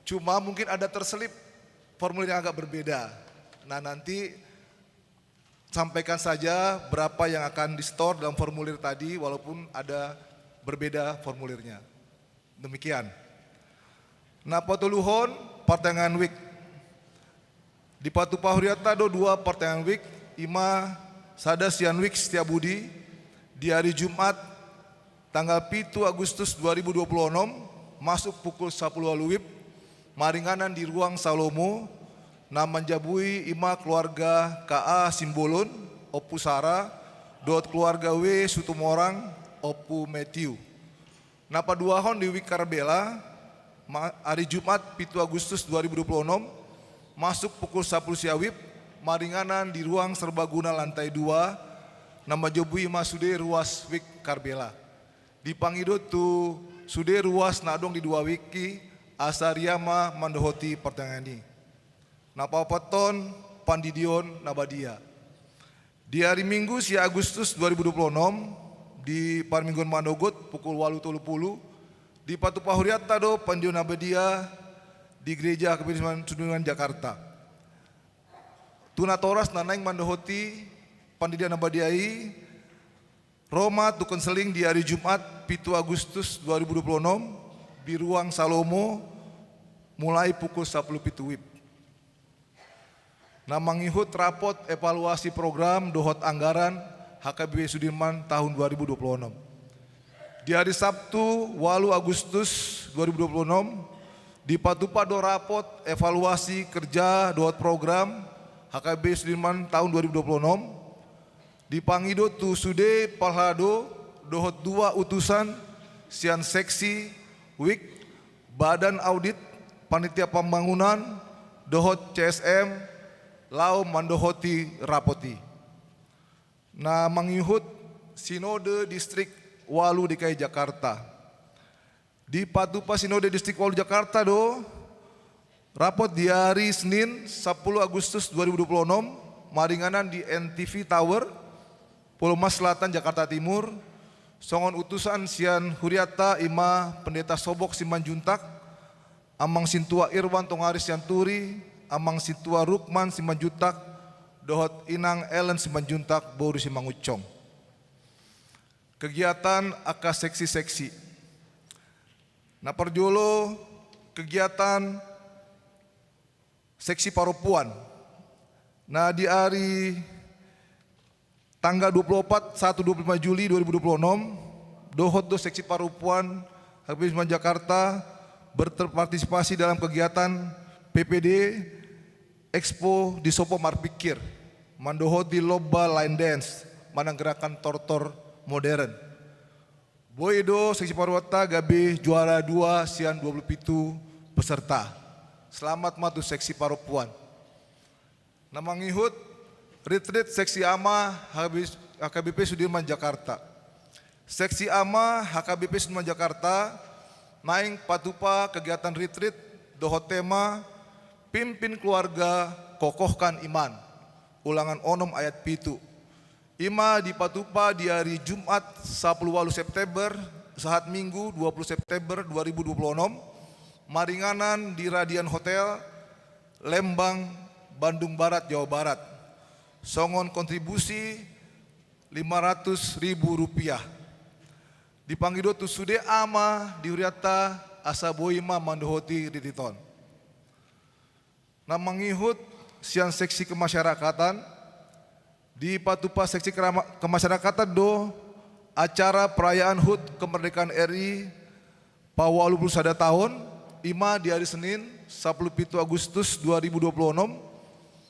Cuma mungkin ada terselip formulir yang agak berbeda. Nah nanti sampaikan saja berapa yang akan di-store dalam formulir tadi walaupun ada berbeda formulirnya. Demikian. Nah patuluhon pertengahan week. Di Patupa Huriata do 2 pertengahan week, ima sada sian week setiap budi di hari Jumat tanggal 7 Agustus 2026 masuk pukul 10 wib maringanan di ruang Salomo na menjabui ima keluarga KA Simbolon Opu Sara dot keluarga W Sutumorang Opu Matthew. Napa duahon di week Karbela hari Jumat 7 Agustus 2026 masuk pukul 10 siawib maringanan di ruang serbaguna lantai 2 nama jobui masude ruas wik Karbela. Dipangido tu sude ruas nadong di 2 wiki asariama mandohoti pertengani. Napa paton pandidion nabadia. Di hari Minggu si Agustus 2026 di Parminggon Mandogot pukul 8.30 di Patupa Huriata do pandidion nabadia di Gereja Kebiasaan Sudungan Jakarta. Tuna Toras nanaing mandohoti pandidian abadiai Roma tu konseling di hari Jumat 7 Agustus 2026 di ruang Salomo mulai pukul 10 wib. Nah mengikut rapot evaluasi program dohot anggaran HKBP Sudirman tahun 2026. Di hari Sabtu 8 Agustus 2026 di Patupa do rapot evaluasi kerja dohot program HKBP Sudirman tahun 2026 dipangido tu sude palhado dohot 2 utusan sian seksi wik badan audit panitia pembangunan dohot CSM lau mandohoti rapoti. Nah mengihut Sinode Distrik Walu DKI Jakarta. Di Patupa Sinode Distrik Walu Jakarta do rapot di hari Senin 10 Agustus 2026 maringanan di NTV Tower Pulau Mas Selatan Jakarta Timur songon utusan sian Huriata ima pendeta Sobok Simanjuntak amang sintua Irwan Tongaris Yanturi amang sintua Rukman Simanjuntak dohot inang Ellen Simanjuntak Boru Simangucong. Kegiatan aka seksi-seksi. Nah perjolo kegiatan seksi Paropuan. Nah di hari tanggal 24-1-25 Juli 2026 dohot do seksi Paropuan HKBP Jakarta berpartisipasi dalam kegiatan PPD Expo di Sopo Marpikir mandohot di lomba line dance manang gerakan tortor modern. Boedo seksi Parwata gabe juara 2 sian 27 peserta. Selamat matu seksi Paropuan. Nama ngihut retreat seksi AMA HKBP Sudirman Jakarta. Seksi AMA HKBP Sudirman Jakarta naing Patupa kegiatan retreat dohot tema pimpin keluarga kokohkan iman. Ulangan onom ayat 7. Ima di Patupa di hari Jumat 10 September saat Minggu 20 September 2026 maringanan di Radian Hotel Lembang Bandung Barat Jawa Barat songon kontribusi Rp500.000 dipanggil tu sude ama di Huriata asa boima mandohoti rititon. na mengihut sian seksi kemasyarakatan di patupa seksi kemasyarakatan do acara perayaan HUT kemerdekaan RI Pawalu sada tahun ima di hari Senin 17 Agustus 2026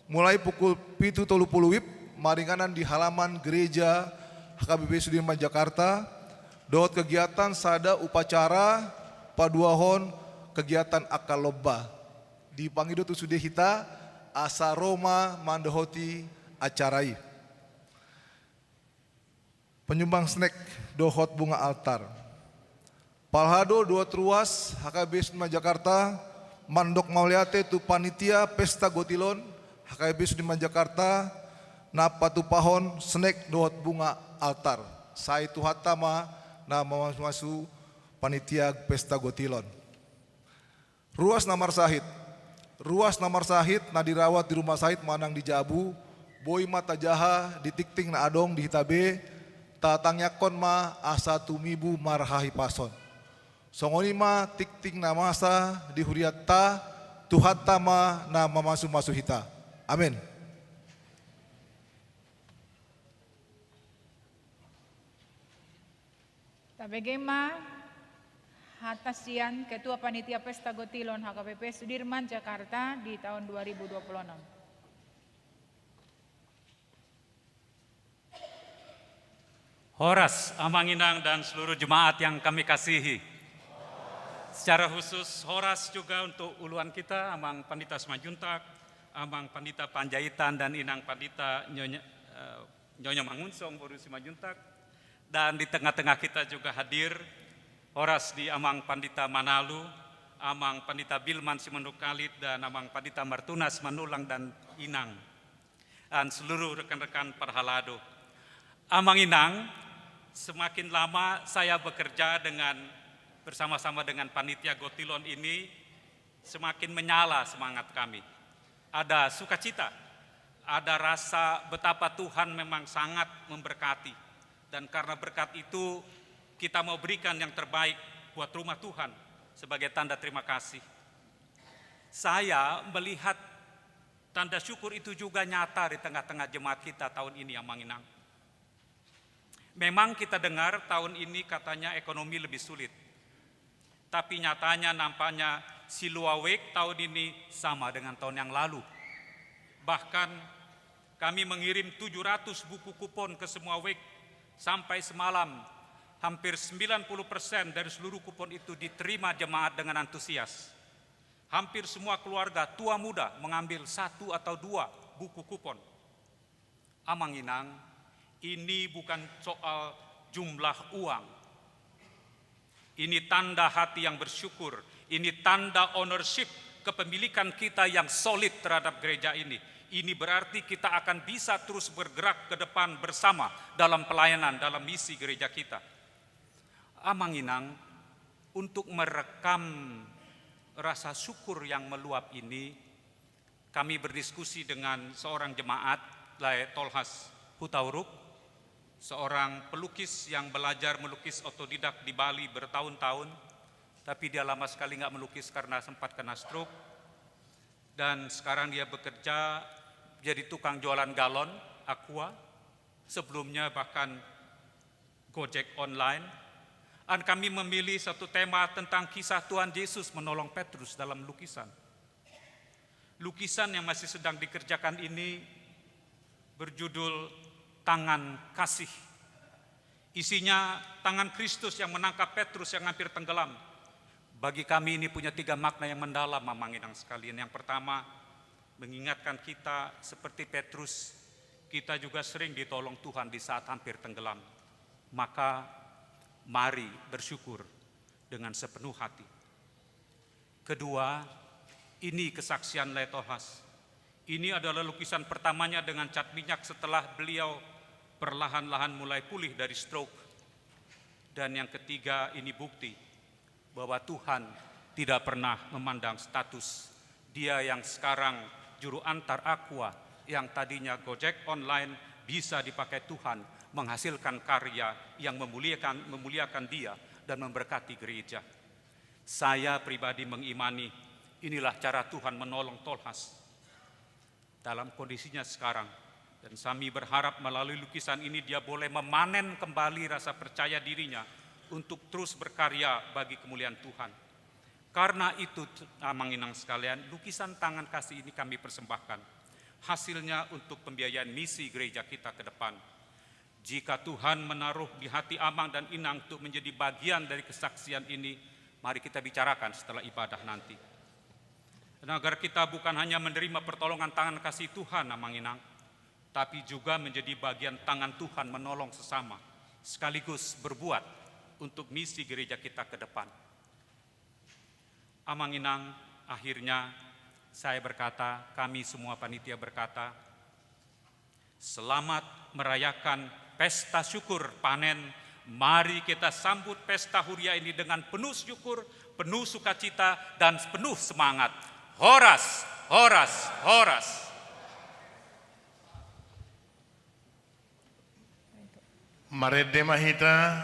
mulai pukul 7.30 WIB maringanan di halaman gereja HKBP Sudirman Jakarta. Dot kegiatan sada upacara paduahon kegiatan akal lomba. Dipanggil tu sudah hita asa Roma mandohoti acarai. Penyumbang snack dohot bunga altar. Palhado dua truas HKB Sudirman Jakarta mandok mauliate tu panitia pesta gotilon HKB Sudirman Jakarta napa tu pahon snack dohot bunga altar. Saya tu hatama na masu panitia pesta gotilon. Ruas namar sahid na dirawat di rumah sahid manang di Jabu, boy mata jaha di tikting na adong di hitabe, tatangnyakon ma asa tumibu marhahi pason. Songoni ma tikting na masa di huriata tuhatta ma na mamasu hita. Amin. Tabegema Hatasian Ketua Panitia Pesta Gotilon HKBP Sudirman Jakarta di tahun 2026. Horas, Amanginang dan seluruh jemaat yang kami kasihi. Secara khusus Horas juga untuk uluan kita, Amang Pandita Semajuntak, Amang Pandita Panjaitan dan Inang Pandita Nyonya Mangunsong Boru Semajuntak. Dan di tengah-tengah kita juga hadir Horas di Amang Pandita Manalu, Amang Pandita Bilman Simandukalit dan Amang Pandita Martunas Manulang dan Inang. Dan seluruh rekan-rekan Parhalado. Amang Inang, semakin lama saya bekerja bersama-sama dengan Panitia Gotilon ini, semakin menyala semangat kami. Ada sukacita, ada rasa betapa Tuhan memang sangat memberkati. Dan karena berkat itu kita mau berikan yang terbaik buat rumah Tuhan sebagai tanda terima kasih. Saya melihat tanda syukur itu juga nyata di tengah-tengah jemaat kita tahun ini, Amang Inang. Memang kita dengar tahun ini katanya ekonomi lebih sulit. Tapi nyatanya nampaknya Siluawek tahun ini sama dengan tahun yang lalu. Bahkan kami mengirim 700 buku kupon ke semua wek. Sampai semalam hampir 90% dari seluruh kupon itu diterima jemaat dengan antusias. Hampir semua keluarga tua muda mengambil 1 atau 2 buku kupon. Amang Inang, ini bukan soal jumlah uang. Ini tanda hati yang bersyukur, ini tanda ownership kepemilikan kita yang solid terhadap gereja ini. Ini berarti kita akan bisa terus bergerak ke depan bersama dalam pelayanan, dalam misi gereja kita. Amang Inang, untuk merekam rasa syukur yang meluap ini, kami berdiskusi dengan seorang jemaat, Lai Tolhas Hutauruk, seorang pelukis yang belajar melukis otodidak di Bali bertahun-tahun, tapi dia lama sekali nggak melukis karena sempat kena stroke. Dan sekarang dia bekerja jadi tukang jualan galon Aqua, sebelumnya bahkan Gojek online. Dan kami memilih satu tema tentang kisah Tuhan Yesus menolong Petrus dalam lukisan. Lukisan yang masih sedang dikerjakan ini berjudul Tangan Kasih. Isinya tangan Kristus yang menangkap Petrus yang hampir tenggelam. Bagi kami ini punya 3 makna yang mendalam, Mamang Inang sekalian. Yang pertama, mengingatkan kita seperti Petrus, kita juga sering ditolong Tuhan di saat hampir tenggelam. Maka mari bersyukur dengan sepenuh hati. Kedua, ini kesaksian Lai Tolhas. Ini adalah lukisan pertamanya dengan cat minyak setelah beliau perlahan-lahan mulai pulih dari stroke. Dan yang ketiga, ini bukti bahwa Tuhan tidak pernah memandang status. Dia yang sekarang juru antar Aqua, yang tadinya Gojek online, bisa dipakai Tuhan menghasilkan karya yang memuliakan dia dan memberkati gereja. Saya pribadi mengimani inilah cara Tuhan menolong Tolhas. dalam kondisinya sekarang. Dan kami berharap melalui lukisan ini dia boleh memanen kembali rasa percaya dirinya untuk terus berkarya bagi kemuliaan Tuhan. Karena itu, Amanginang sekalian, lukisan tangan kasih ini kami persembahkan. Hasilnya untuk pembiayaan misi gereja kita ke depan. Jika Tuhan menaruh di hati Amang dan Inang untuk menjadi bagian dari kesaksian ini, mari kita bicarakan setelah ibadah nanti. Dan agar kita bukan hanya menerima pertolongan tangan kasih Tuhan, Amang Inang, tapi juga menjadi bagian tangan Tuhan menolong sesama, sekaligus berbuat untuk misi gereja kita ke depan. Amang Inang, akhirnya saya berkata, kami semua panitia berkata, selamat merayakan pesta syukur panen. Mari kita sambut pesta Huria ini dengan penuh syukur, penuh sukacita, dan penuh semangat. Horas, horas, horas. Marede mahita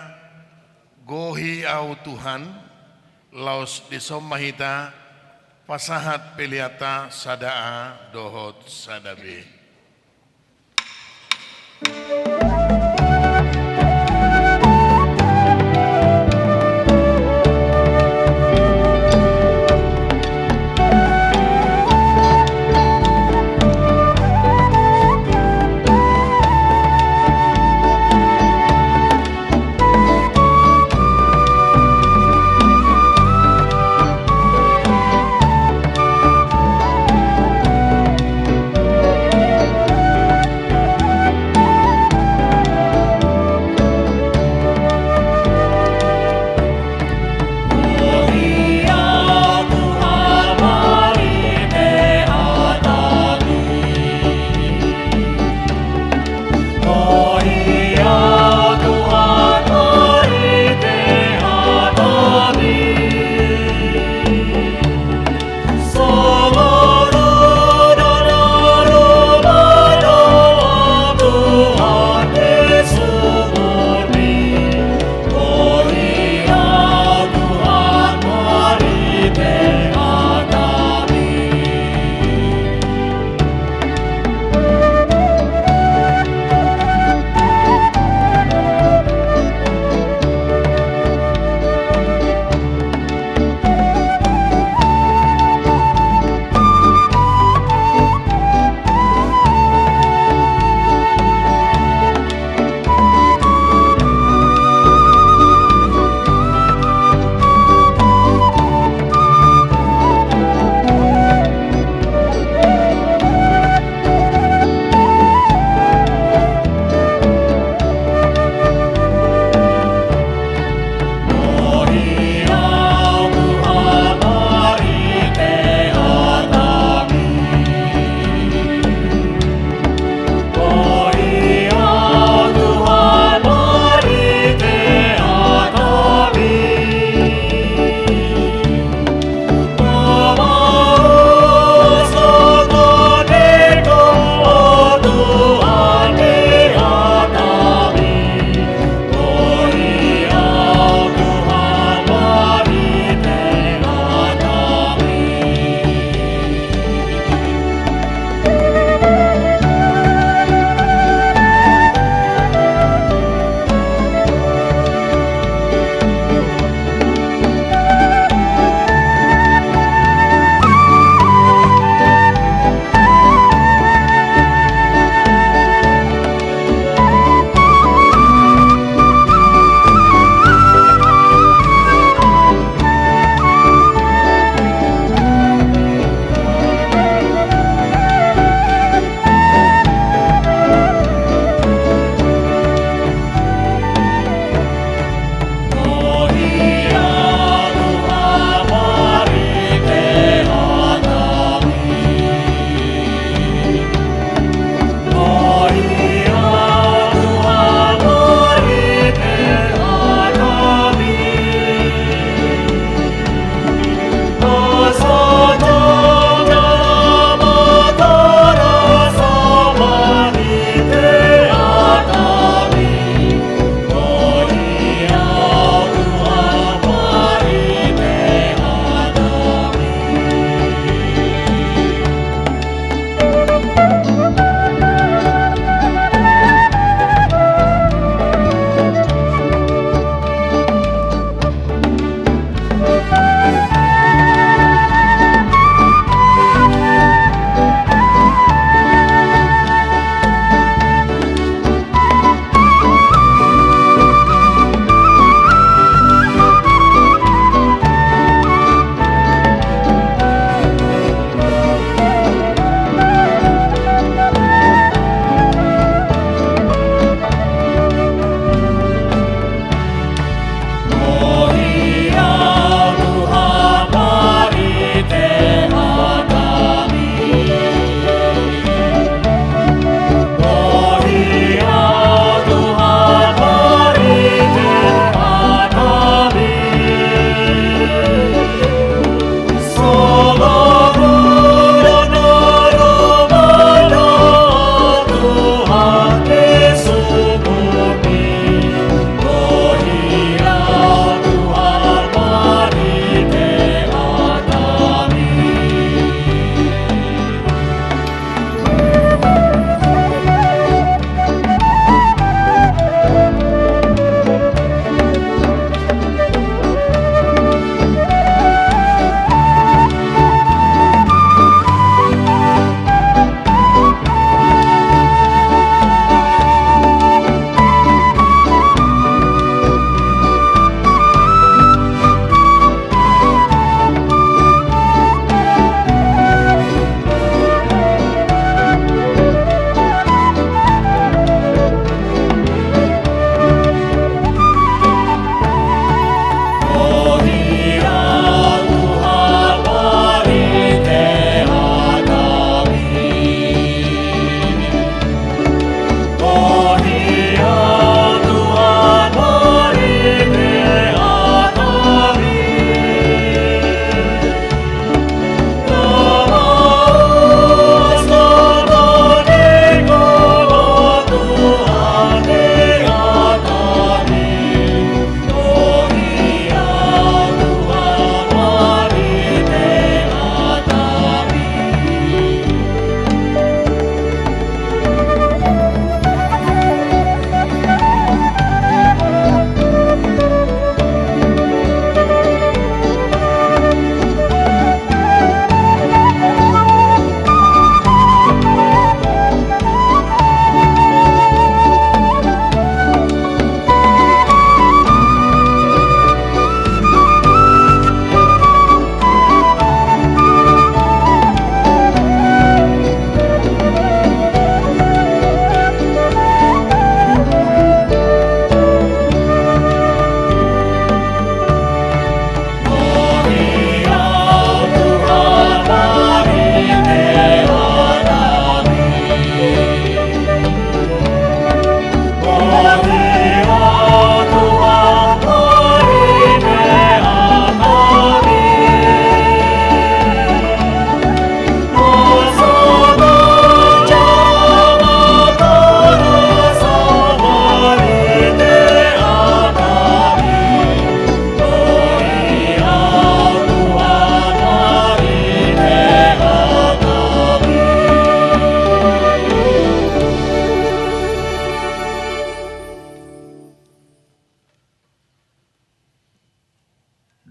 gohi au Tuhan laus disom mahita pasahat peliata sadaa dohot sadabe.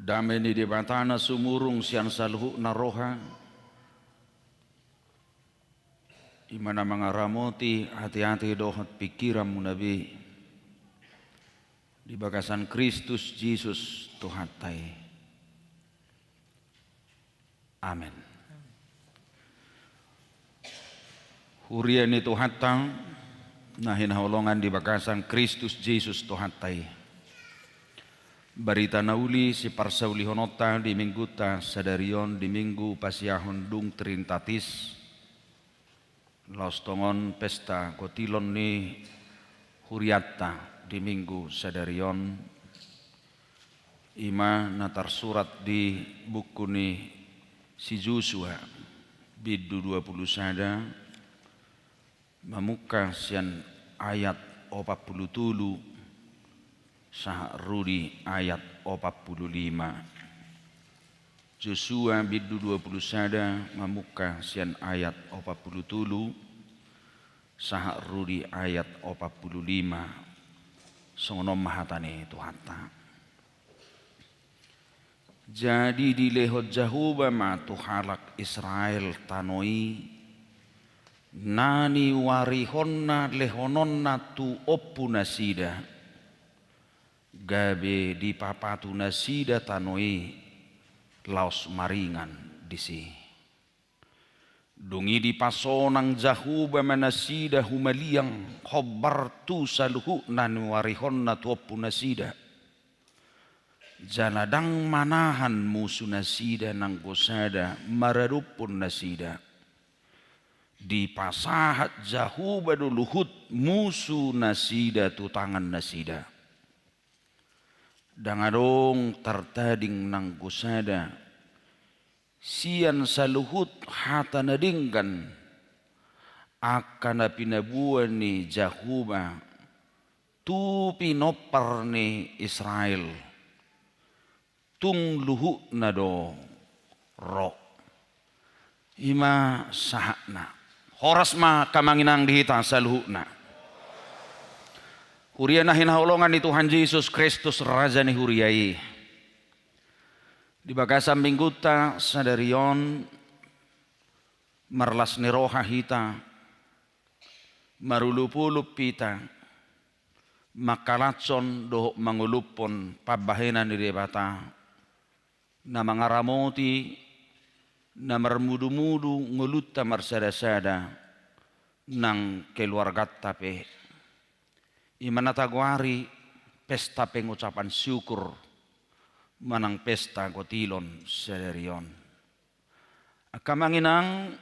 Damai ni debatana sumurung sian saluhu naroha. Imana mangaramoti hati-hati dohat pikiran munabi. Di bagasan Kristus Yesus Tuhan tai. Amin. Hurian itu hatang nahin haulongan di bagasan Kristus Yesus Tuhan tai. Barita nauli si parsauli honota di minggu ta sadarion di minggu pasiahon dung trintatis. Laos tongon pesta kotilon ni huriatta di minggu sadarion. Ima natar surat di buku ni si Joshua bidu 20 sada. Mamuka sian ayat 47 sah rudi ayat 45. Joshua bidu 20 sada mamuka sian ayat 47 sah rudi ayat 45. Songonom mahatane Tuhan ta. Jadi di lehot Jahuba ma tuhalak Israel tanoi nani warihonna lehononna tu oppu nasida gabe di papatu nasida tanoi laos maringan disi dungi di pasonang Jahuba manasida humaliang khobar tu saluhu nani warihonna tu oppu nasida janadang manahan musuh nasida nang gosada maradupun nasida di pasahat Jahuba duluhut musuh nasida tu tangan nasida dangadong tertading nang gosada sian saluhut hata nadingkan akan pinabuan ni Jahuba tu pinopar ni Israel tung luhu nado ro ima sahakna horas ma kamanginang dihita sa luhu na huria na hinaulongan ni Tuhan Yesus Kristus Raja ni huriai di bagasan mingguta sadarion marlas ni roha hita marulupulup pita makalatson do mangulupon pabahenan ni debata na mangaramoti na marmudu-mudu ngulutta marsada-sada nang keluarga tape imanatagwari pesta pengucapan syukur manang pesta kotilon sadarion akamanginang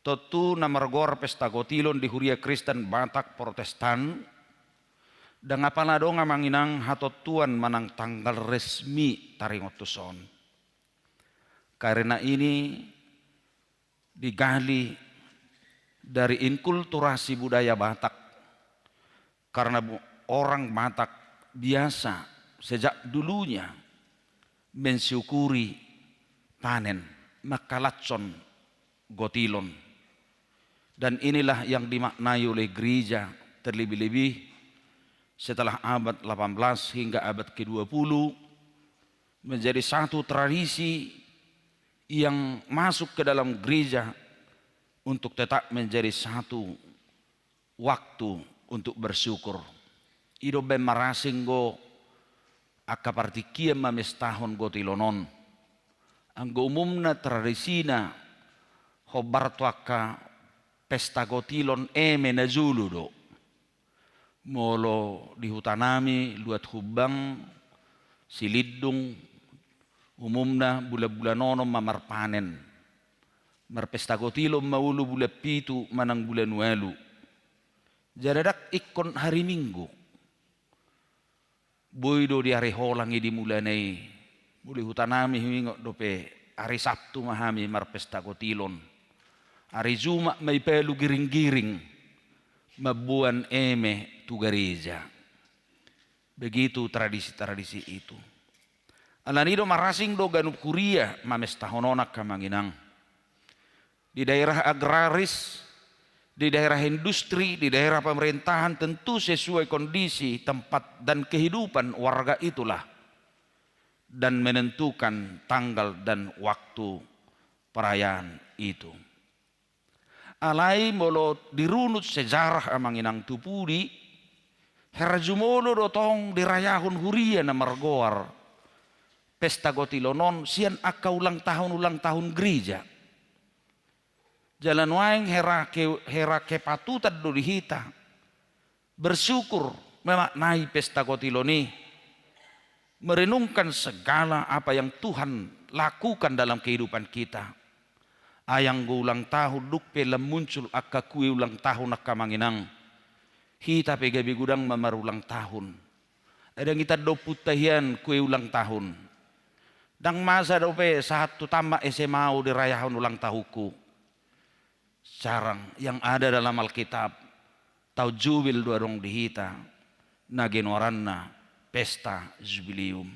totu na margor pesta kotilon di huria Kristen Batak Protestan dan apalado nga manginang hatotuan manang tanggal resmi taringotuson. Karena ini digali dari inkulturasi budaya Batak. Karena orang Batak biasa sejak dulunya mensyukuri panen makalatson gotilon. Dan inilah yang dimaknai oleh gereja terlebih-lebih setelah abad 18 hingga abad ke-20 menjadi satu tradisi yang masuk ke dalam gereja untuk tetap menjadi satu waktu untuk bersyukur. Ido ben marasinggo akapartikia mamestahon gotilonon. Anggo umumna tradisina hobarto aka pesta gotilon na Zulu do. Molo di hutanami luat hubang silidung umumna bula-bula nono mamar panen marpesta gotilom maulu bula pitu manang bulan walu jadadak ikon hari Minggu boydo di hari holangi di mulanai buli hutanami hingo dope hari Sabtu mahami marpesta gotilon hari Jumat may pelu giring-giring mabuan tu gereja. Begitu tradisi-tradisi itu. Alanido marasing do ganup kuria mamestahononak kamanginang. Di daerah agraris, di daerah industri, di daerah pemerintahan tentu sesuai kondisi, tempat dan kehidupan warga itulah. dan menentukan tanggal dan waktu perayaan itu. Alai molo dirunut sejarah amanginang tupudi, herjumolo dotong dirayahun huria na margoar pesta gotilonon sian akka ulang tahun gereja. Jalan waeng hera kepatutan do dihita bersyukur memaknai pesta gotiloni, merenungkan segala apa yang Tuhan lakukan dalam kehidupan kita. Ayang go ulang tahun dukpe lem muncul akka kue ulang tahun akka manginang. Hita pegabi gudang mamarulang tahun. Ada kita do putahian kue ulang tahun. Dang masa dope saat tutama SMA dirayahan ulang tahuku. Sarang yang ada dalam Alkitab tau jubil dorong dihita na genoranna pesta jubileum.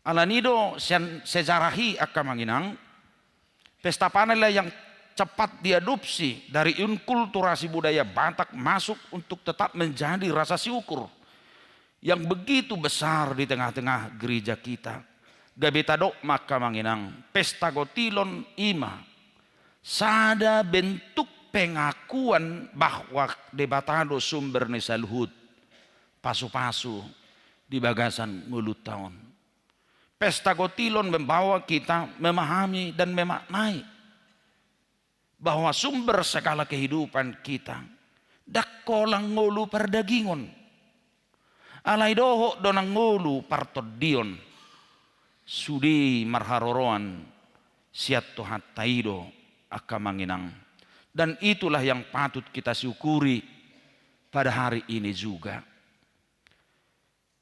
Alanido sejarahi akka manginang pesta panela yang cepat diadopsi dari inkulturasi budaya Batak masuk untuk tetap menjadi rasa syukur yang begitu besar di tengah-tengah gereja kita. Gabetadok maka manginang pesta gotilon ima sada bentuk pengakuan bahwa debatado sumber nesaluhut pasu-pasu di bagasan mulut tahun. Pesta gotilon membawa kita memahami dan memaknai bahwa sumber segala kehidupan kita dakkolang ngolu perdagingon alai doho donang ngolu partodion sudi marharoroan siat tohat taido akka manginang. Dan itulah yang patut kita syukuri pada hari ini juga.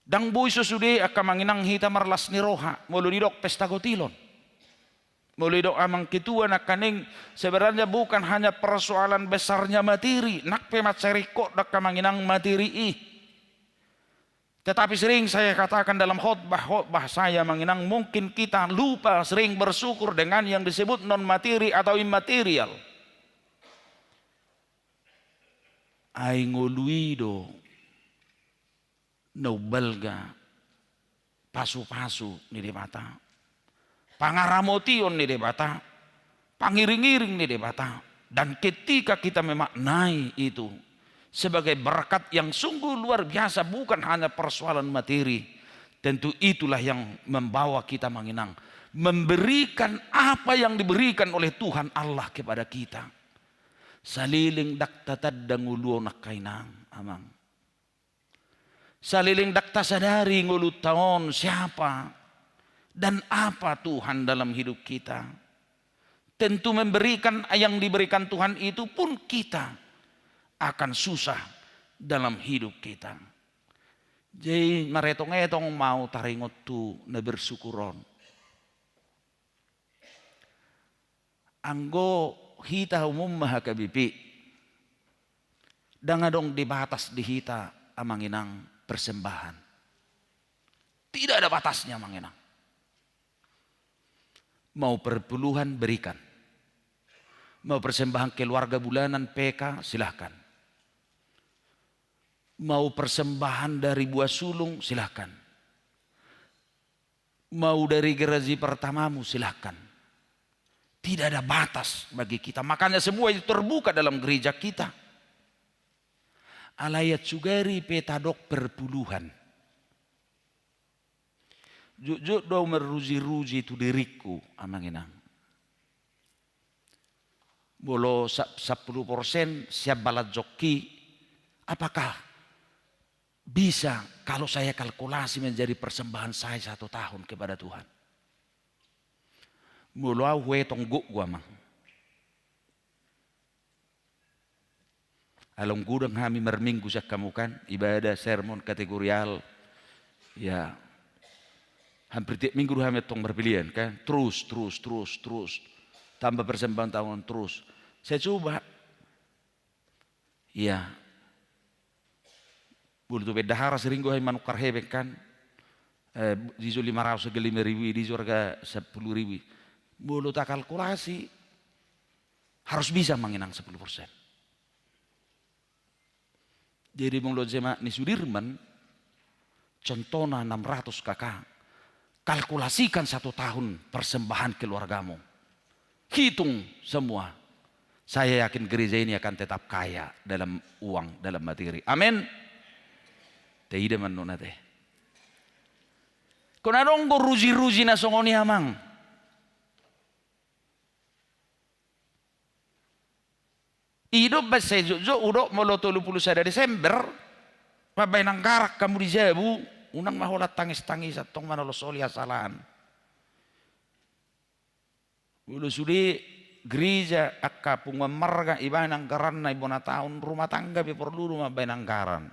Dang boy susude akka manginang hita marlas ni roha moludidok pesta gotilon. Moludidok amang kituan akaning sebenarnya bukan hanya persoalan besarnya materi, nakpe maceriko dakka manginang materi Tetapi sering saya katakan dalam khotbah saya manginang mungkin kita lupa sering bersyukur dengan yang disebut non materi atau imaterial. Ay ngoluido nobalga pasu-pasu ni debata. Pangaramotion ni debata. Pangiring-iring ni debata. Dan ketika kita memaknai itu sebagai berkat yang sungguh luar biasa, bukan hanya persoalan materi. Tentu itulah yang membawa kita manginang. Memberikan apa yang diberikan oleh Tuhan Allah kepada kita. Saliling daktatad danguluo nakainang amang. Saliling dakta sadari ngulut taon siapa dan apa Tuhan dalam hidup kita. Tentu memberikan yang diberikan Tuhan itu pun kita akan susah dalam hidup kita. Jadi maretong-etong mau taringot tu na bersyukuron. Anggo hita umum mahakabipi. Dangadong di batas di hita amanginang persembahan. Tidak ada batasnya manginang. Mau perpuluhan berikan. Mau persembahan keluarga bulanan PK silahkan. Mau persembahan dari buah sulung silahkan. Mau dari geraji pertamamu silahkan. Tidak ada batas bagi kita. Makanya semua itu terbuka dalam gereja kita. Alayat sugari petadok perpuluhan. Juk do meruji-ruji itu diriku amanginang. Bolo 10% siap balat joki. Apakah bisa kalau saya kalkulasi menjadi persembahan saya 1 tahun kepada Tuhan? Mulu awe tongguk gua mang. Along gudang kami merminggu sak kamu kan ibadah sermon kategorial. Ya. Hampir tiap minggu kami tong berpilihan kan. Terus. Tambah persembahan tahun terus. Saya coba. Ya. Bulu tu bedahara sering gue manukar hebek kan. Dijo 500 ke 5.000, dijo harga 10.000. Bulu tak kalkulasi. Harus bisa menginang 10%. Jadi menglo jema ni Sudirman contohna 600 kakak. Kalkulasikan 1 tahun persembahan keluargamu. Hitung semua. Saya yakin gereja ini akan tetap kaya dalam uang, dalam materi. Amin. Tidak menuna teh. Kena dong ruji-ruji na songoni amang. Hidup basejo udah molo 31 Desember. Mabay nang garak kamu di Jabu. Unang mahulat tangis-tangis at tong manolosoli asalaan. Ulu sudi gereja akka pungamarga iba nang garan na ibu na taon rumah tangga perlu rumah bay nang garan.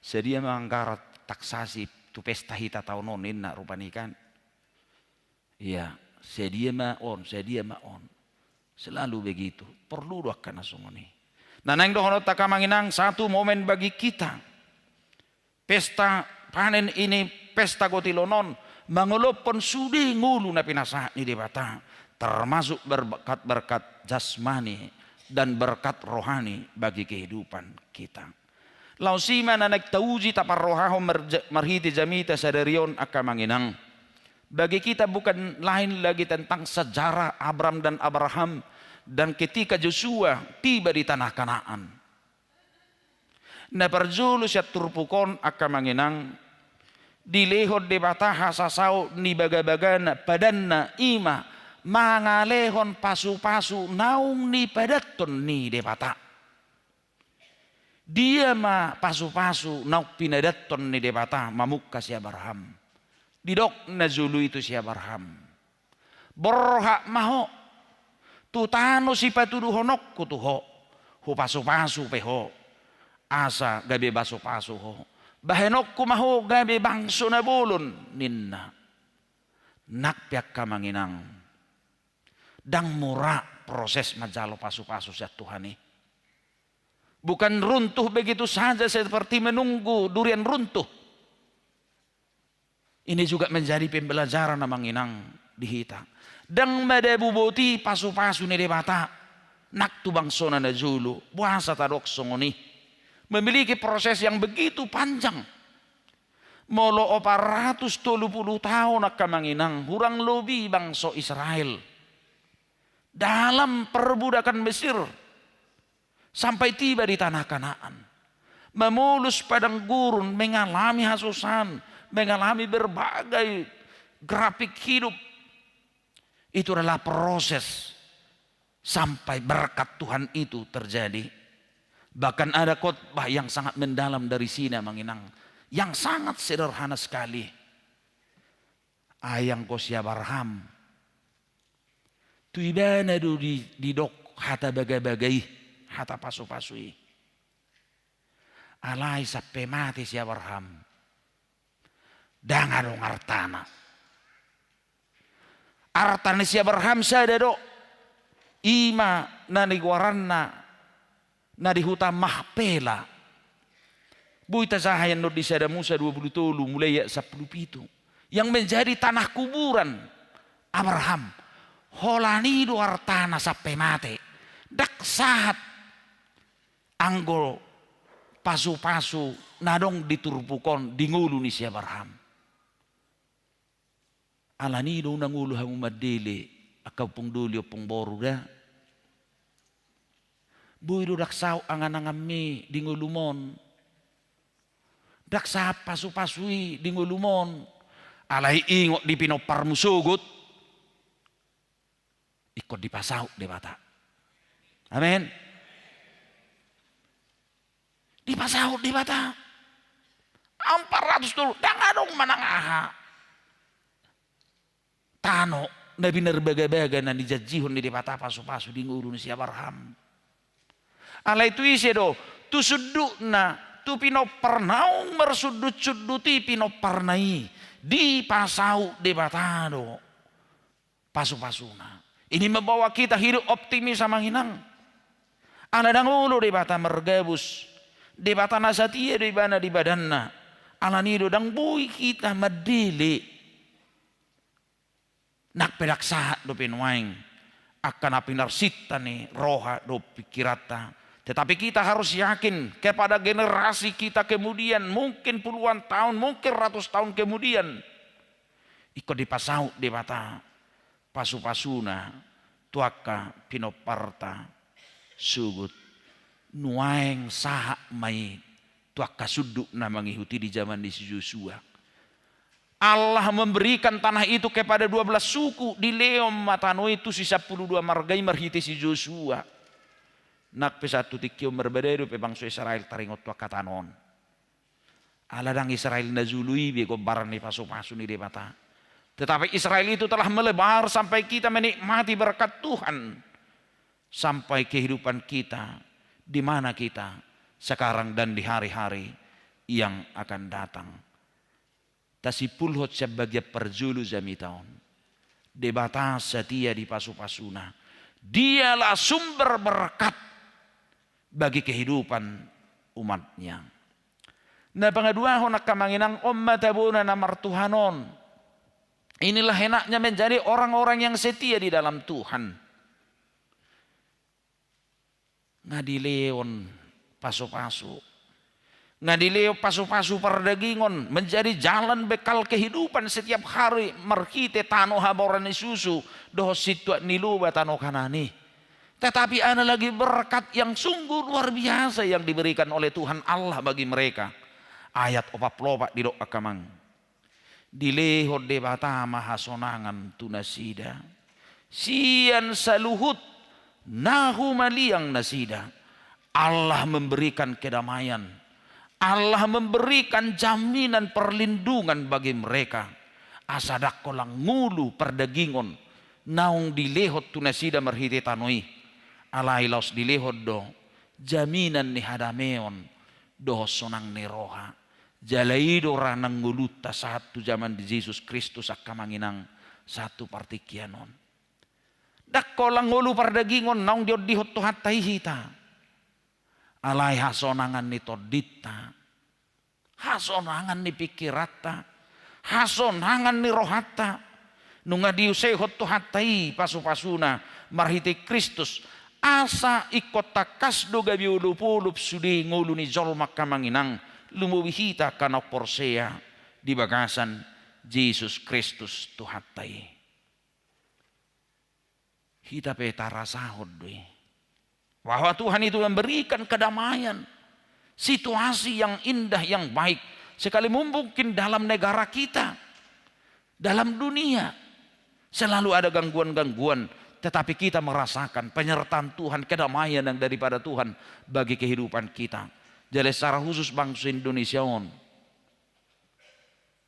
Sedia manggarat taksasi tu pesta hita tahunonin na rupanikan. Iya, sedia maon. Selalu begitu. Perlu akan nasungoni. Nah nang dohonot takamanginang satu momen bagi kita. Pesta panen ini pesta gotilonon mangolopon sudi ngulu na pinasa ni debata termasuk berkat-berkat jasmani dan berkat rohani bagi kehidupan kita. Lausima na nagtauji tapar rohaho marhiti jamita sadarion akamanginang. Bagi kita bukan lain lagi tentang sejarah Abram dan Abraham dan ketika Joshua tiba di tanah Kanaan. Na perjulu siya turpukon akamanginang dilehod de bataha sasaw ni bagabagan padanna ima mangalehon pasu-pasu naung ni padaton ni de bata. Dia ma pasu-pasu nauk pinadaton ni de bata mamukka si Abraham. Didok na zulu itu si Abraham. Borha maho tutano si patuduhonok kutuho hu pasu-pasu peho. Asa gabi baso-paso ho. Bahenok kumaho gabi bangso na bulon ninna. Nakpiak ka manginang. Dang mura proses majalo paso-paso sa Tuhan ni. Bukan runtuh begitu saja seperti menunggu durian runtuh. Ini juga menjadi pembelajaran na manginang dihita. Dang madabuboti paso-paso ni debata. Naktu bangso na najulu. Buasa tadok songoni. Memiliki proses yang begitu panjang. Molo 430 tahun akamanginang hurang lobi bangsa Israel. Dalam perbudakan Mesir. Sampai tiba di tanah Kanaan. Memulus padang gurun, mengalami hasusan, mengalami berbagai grafik hidup. Itu adalah proses sampai berkat Tuhan itu terjadi. Bahkan ada khotbah yang sangat mendalam dari sini manginang. Yang sangat sederhana sekali. Ayang ko si Abraham. Tu ibana do di dok hata bagay-bagay. Hata pasu-pasui. Alay sape mati si Abraham. Dangadong artana. Artana si Abraham sada do. Ima nanigwaran na di hutan Mahpela. Buita sahayan no di sada Musa 20 tolu mulai 10 pitu. Yang menjadi tanah kuburan Abraham. Holani doar tanah sampai mate. Dak sahat anggo pasu-pasu nadong diturpukon dingulu ni si Abraham. Alani do nangulu hamu madele akaw pong dulyo pong boru da. Buido daksaw angan-angami dingulumon. Daksa pasu-pasui dingulumon. Alay ingot di pinopar musugot. Ikot dipasaw di bata. Amen. Dipasaw di bata. 400 dulu. Dangadong manangaha. Tano na binerbaga-baga na dijajihon di bata pasu-pasu dingulu ni si Abraham. Alay tu isi do, tu suduk na, tu pinoparnaung mersudut-suduti pinoparnai, di pasau de batado, pasu-pasuna. Ini membawa kita hidup optimis sama hinang. Ana dangulo de bata mergabus, de bata nasatia de bana di badanna, ala nido dang bui kita medili. Nak pelaksahat do pinwaing, akan apinarsita ni roha do pikirata. Tetapi kita harus yakin kepada generasi kita kemudian, mungkin puluhan tahun, mungkin ratus tahun kemudian. Iko dipasau de bata pasu-pasuna tuaka pinoparta sugut nuaeng saha mai tuaka suduk na mengikuti di zaman di Joshua. Allah memberikan tanah itu kepada 12 suku di Leom Matano itu si 12 margai marhiti si Joshua. Nak pesatu tikio merbededo pe bangsa Israel taringot tua katanon. Aladang Israel na zului bego baran ni pasu-pasu ni debata. Tetapi Israel itu telah melebar sampai kita menikmati berkat Tuhan. Sampai kehidupan kita di mana kita sekarang dan di hari-hari yang akan datang. Tasipulhot sebagai perjulu zami tahun. Debata setia di pasu-pasuna. Dialah sumber berkat bagi kehidupan umatnya. Nah pengadua honak kamanginang ommatabuna namar Tuhanon. Inilah enaknya menjadi orang-orang yang setia di dalam Tuhan. Ngadileon pasu-pasu. Ngadileo pasu-pasu perdagingon menjadi jalan bekal kehidupan setiap hari merkite tano haborani susu doh situa niluba tano kanani. Tetapi ada lagi berkat yang sungguh luar biasa yang diberikan oleh Tuhan Allah bagi mereka. Ayat 44 di doa kamang. Dileho debata mahasonangan tunasida. Sian saluhut nahu maliang nasida. Allah memberikan kedamaian. Allah memberikan jaminan perlindungan bagi mereka. Asadak kolang ngulu perdagingon. Naung dilehot tunasida merhiti tanoi. Alailaus dilehot do. Jaminan ni hadameon. Do sonang ni roha. Jalaido ranang nguluta satu zaman di Yesus Kristus akamanginang satu partikianon. Dak kolang ngulu perdagingon. Naung diod dihot tuhat tahihita. Alai hasonangan ni todita, hasonangan ni pikirata, hasonangan ni rohata, nunga diusehot tu hatai pasu-pasuna marhiti Kristus asa ikot takas do gabi ulupulup sudi ngulu ni jolmak kamanginang lumuwihita kanok porsea di bagasan Yesus Kristus tu hatai. Hita petara sahod doi. Bahwa Tuhan itu memberikan kedamaian, situasi yang indah, yang baik. Sekali mungkin dalam negara kita, dalam dunia, selalu ada gangguan-gangguan. Tetapi kita merasakan penyertaan Tuhan, kedamaian yang daripada Tuhan bagi kehidupan kita. Jadi secara khusus bangsa Indonesia on.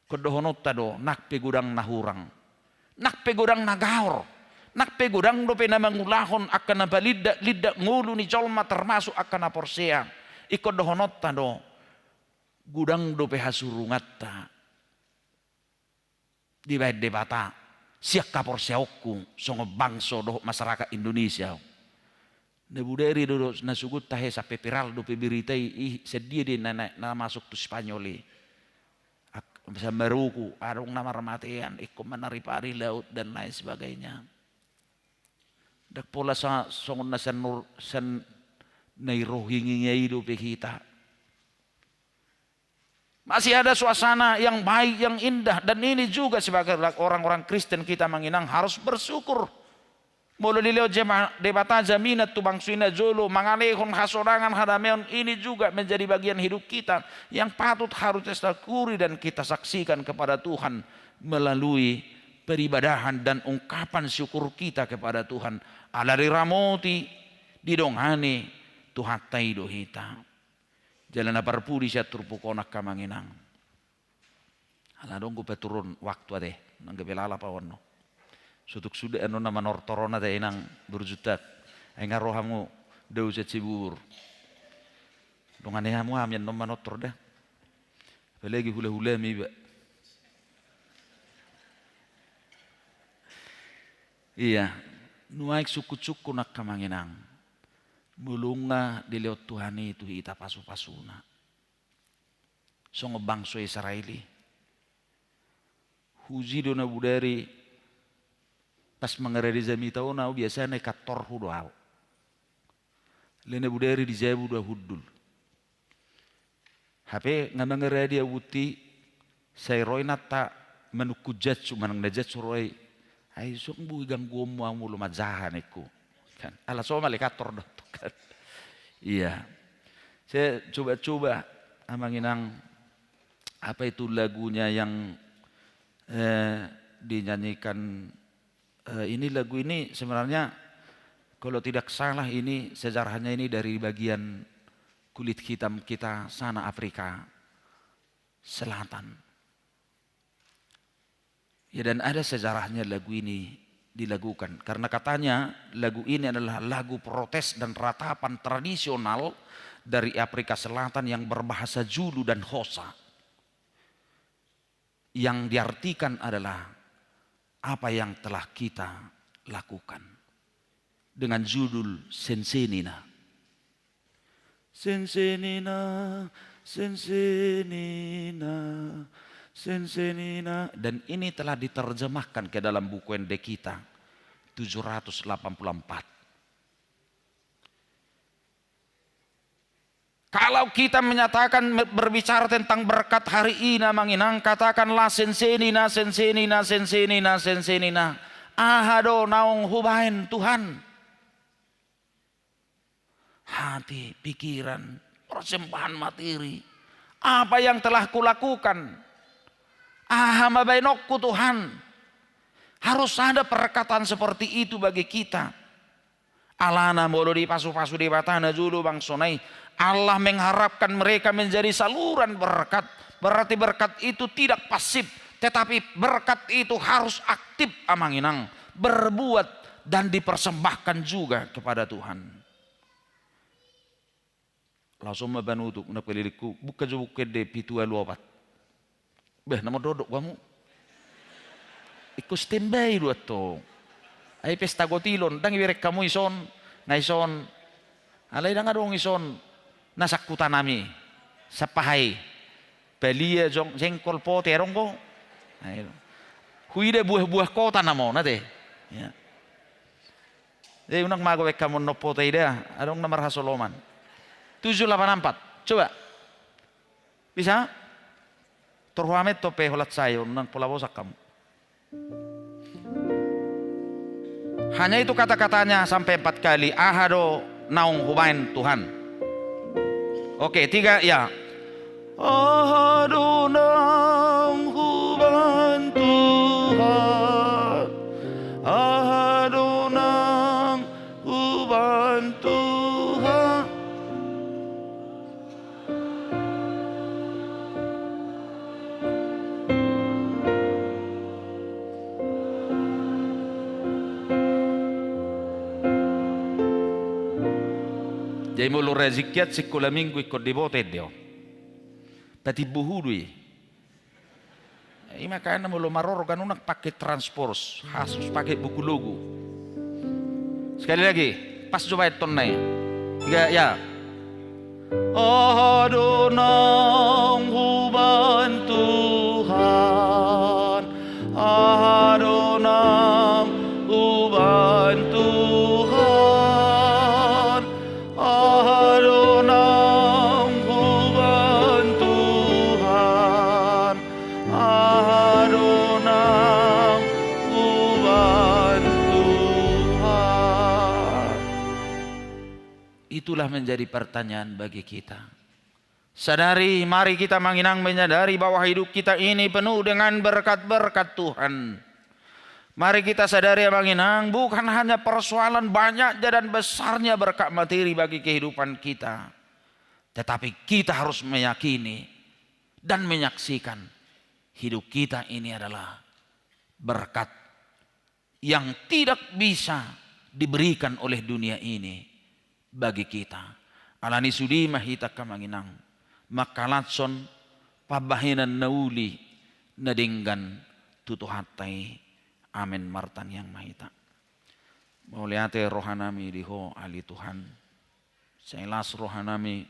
Kedohonot tado, nak pegudang nahurang. Nak pegudang nagaor. Nak pegudang dope na mangulahon akan na balida ngulu ni jolma termasuk akan na porsea. Iko dohonot tado gudang dope hasurungat ta. Di baik debata siak ka porsea oku songo bangso doh masyarakat Indonesia. Nebuderi dodo nasugut tahe sape piral dope biritai sedia di na masuk tu Spanyoli. Bisa meruku arung nama rematian iko menaripari laut dan lain sebagainya. Dak pola sa songon na san nairohingi hidup kita. Masih ada suasana yang baik, yang indah. Dan ini juga sebagai orang-orang Kristen kita menginang harus bersyukur. Mula dileo debata jaminat tu bangsuina jolo mangalehon hasorangan hadameon ini juga menjadi bagian hidup kita yang patut harus kita syukuri dan kita saksikan kepada Tuhan melalui peribadahan dan ungkapan syukur kita kepada Tuhan. Alari ramoti didongane tuhatai dohita. Jalan aparpudi siya turpukonak kamanginang. Aladong ko peturun waktu ade nang gebelala pa wano. Sutuk sudah ano naman ortorona tayo nang berjutat. Ay nga rohamu daw sa cibur. Dongane mo amin no manotor da. Pelagi hula-hula mi ba. Iya, nuaik suku-suku nak kamanginang. Mulunga diliot Tuhan itu ita pasu-pasuna. Songo bangso Israeli. Huji do na budari pas mengeredi zami tau na biasa na kator hudoaw. Lena budari di jabu do hudul. Hape nga mengeredi awuti sayroy nata menukujat manang najat suroy ay sung bui ganggu mo mulo majahan iku kan ala so malikator dot kan. Iya. Saya coba-coba amanginang apa itu lagunya yang dinyanyikan ini lagu ini sebenarnya kalau tidak salah ini sejarahnya ini dari bagian kulit hitam kita sana Afrika Selatan. Ya dan ada sejarahnya lagu ini dilagukan karena katanya lagu ini adalah lagu protes dan ratapan tradisional dari Afrika Selatan yang berbahasa Zulu dan Xhosa. Yang diartikan adalah apa yang telah kita lakukan. Dengan judul Sensenina. Sensenina, Sensenina, Sensenina. Dan ini telah diterjemahkan ke dalam buku ND kita 784. Kalau kita menyatakan berbicara tentang berkat hari ini manginang katakanlah sensenina, sensenina, sensenina, sensenina. Ahado naung hubain Tuhan. Hati, pikiran, persembahan materi. Apa yang telah kulakukan? Mabainokku Tuhan. Harus ada perkataan seperti itu bagi kita. Alana molo di pasu-pasu di batana julu bang sonai. Allah mengharapkan mereka menjadi saluran berkat. Berarti berkat itu tidak pasif. Tetapi berkat itu harus aktif amanginang. Berbuat dan dipersembahkan juga kepada Tuhan. Langsung mabanutuk na peliliku buka jo buka de pitu aluapat. Beh nama dodok kamu. Iku standby dua to. Ay pesta gotilon dang ibirek kamu ison ngaison. Alay dang adong ison nasakutan nami sa pahay. Pelia jong jengkol po terong ko. Ay. Huide buah-buah kota namo nate. Ya. Jadi unang magawek kamu no po taida adong namar hasoloman. 784. Coba. Bisa? Terhuamet tope holat sayo nang pulabosak kamu. Hanya itu kata-katanya sampai 4 kali. Ahado naung hubain Tuhan. Oke, 3 ya. Ahado naung hubain Tuhan. Ahado naung hubain Tuhan. Jadi mulu rezikiat sekolah minggu ikut devote dia. Tadi buhudui. Ini makanya mulu maror kan unak pakai transport, hasus pakai buku logo. Sekali lagi, pas coba itu naik. Ya. Oh donang huban Tuhan, Adonam huban Tuhan, Adonam huban Tuhan, Adonam huban Tuhan. Itulah menjadi pertanyaan bagi kita. Sadari, mari kita menginang menyadari bahwa hidup kita ini penuh dengan berkat-berkat Tuhan. Mari kita sadari menginang bukan hanya persoalan banyaknya dan besarnya berkat materi bagi kehidupan kita. Tetapi kita harus meyakini dan menyaksikan hidup kita ini adalah berkat yang tidak bisa diberikan oleh dunia ini bagi kita. Alani sudi mahita kamanginang. Makalatson pabahinan nauli nadinggan tutuhatay amen martan yang mahita. Mauliate rohanami diho ali Tuhan. Sailas rohanami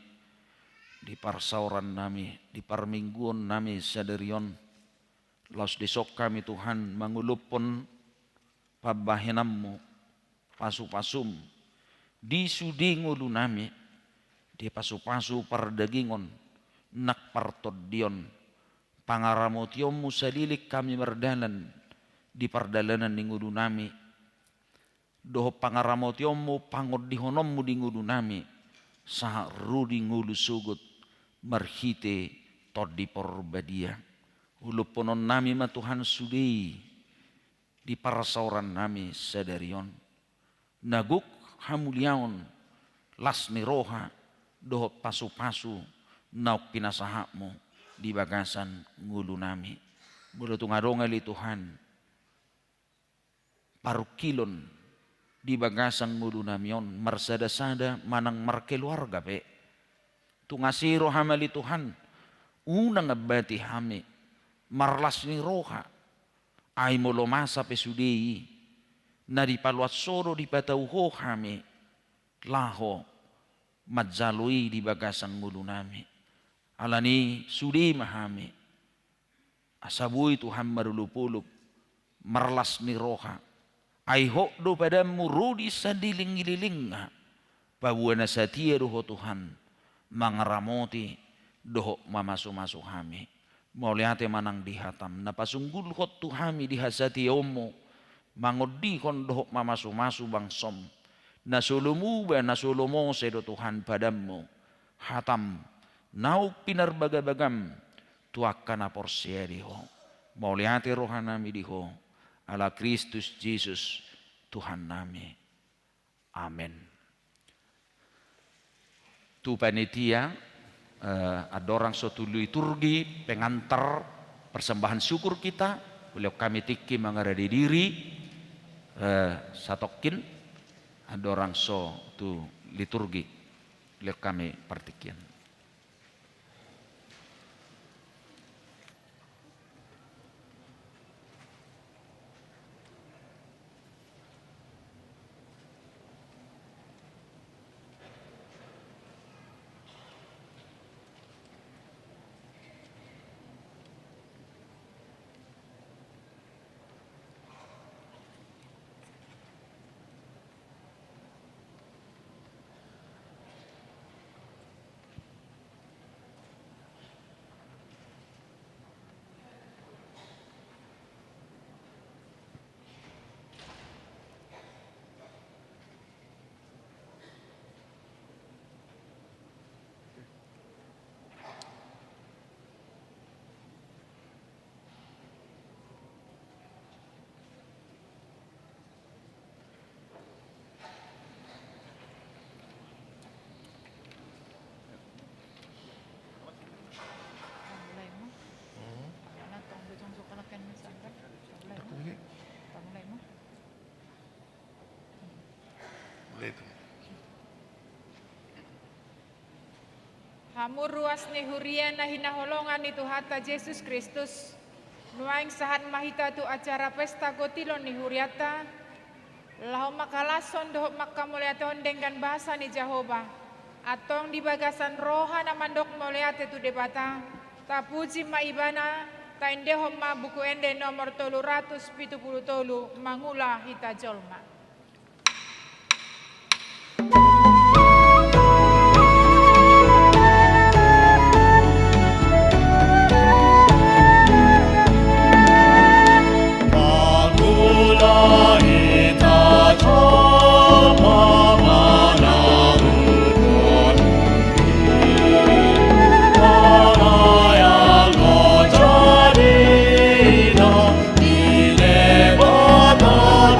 di parsauran nami, di parmingguon nami saderion. Laus desok kami Tuhan mangulupon pabahinammu pasu-pasum di sudi ngulu nami di pasu-pasu pardagingon nak partodion Pangaramotiommu salilik kami merdalan di pardalanan di ngudu nami. Doho pangaramotiommu pangod di honommu di ngudu nami. Saha rudi ngulu sugut marhite todi porbadia. Uluponon nami ma Tuhan sudei di parasauran nami sadarion. Naguk hamuliaon lasni roha doho pasu-pasu nauk pinasahakmu di bagasan ngulu nami. Bulu tungadongali Tuhan parukilon di bagasan ngulu namion marsada-sada manang markeluarga pe. Tungasiro hamali Tuhan unang abati hami marlas ni roha ay molomasa pesudei na di paluat soro di patauho hami laho madjalui di bagasan ngulu nami. Alani sudi mahami asabui Tuhan marulupulup marlas ni roha ay hokdo padamu rudi sadiling-ililing babuana satia doho Tuhan mangaramoti doho mamasu-masu hami mauliate manang dihatam napasunggul hot tuhami dihasati omo mangodi kon doho mamasu-masu bangsom nasulumu ba nasulumo sedo Tuhan padamu hatam nau pinar bagabagam tuakana porsieriho mauliate rohanami diho ala Kristus Yesus Tuhan nami. Amin. Tu panitia ada orang suatu liturgi pengantar persembahan syukur kita. Beliau kami tiki mengaradi diri satokin ada orang suatu liturgi. Beliau kami partikian. Hamur ruas ni hurian na hinaholongan ni Tuhata Yesus Kristus. Nuaing sahat mahita tu acara pesta gotilon ni huriata. Lahu makalason dohok makamuliaton dengan bahasa ni Jehovah. Atong di bagasan roha na mandok muliate tu debata. Tapuji maibana ta indeho ma buku ende nomor 373 mangula hita jolma. Di lebatan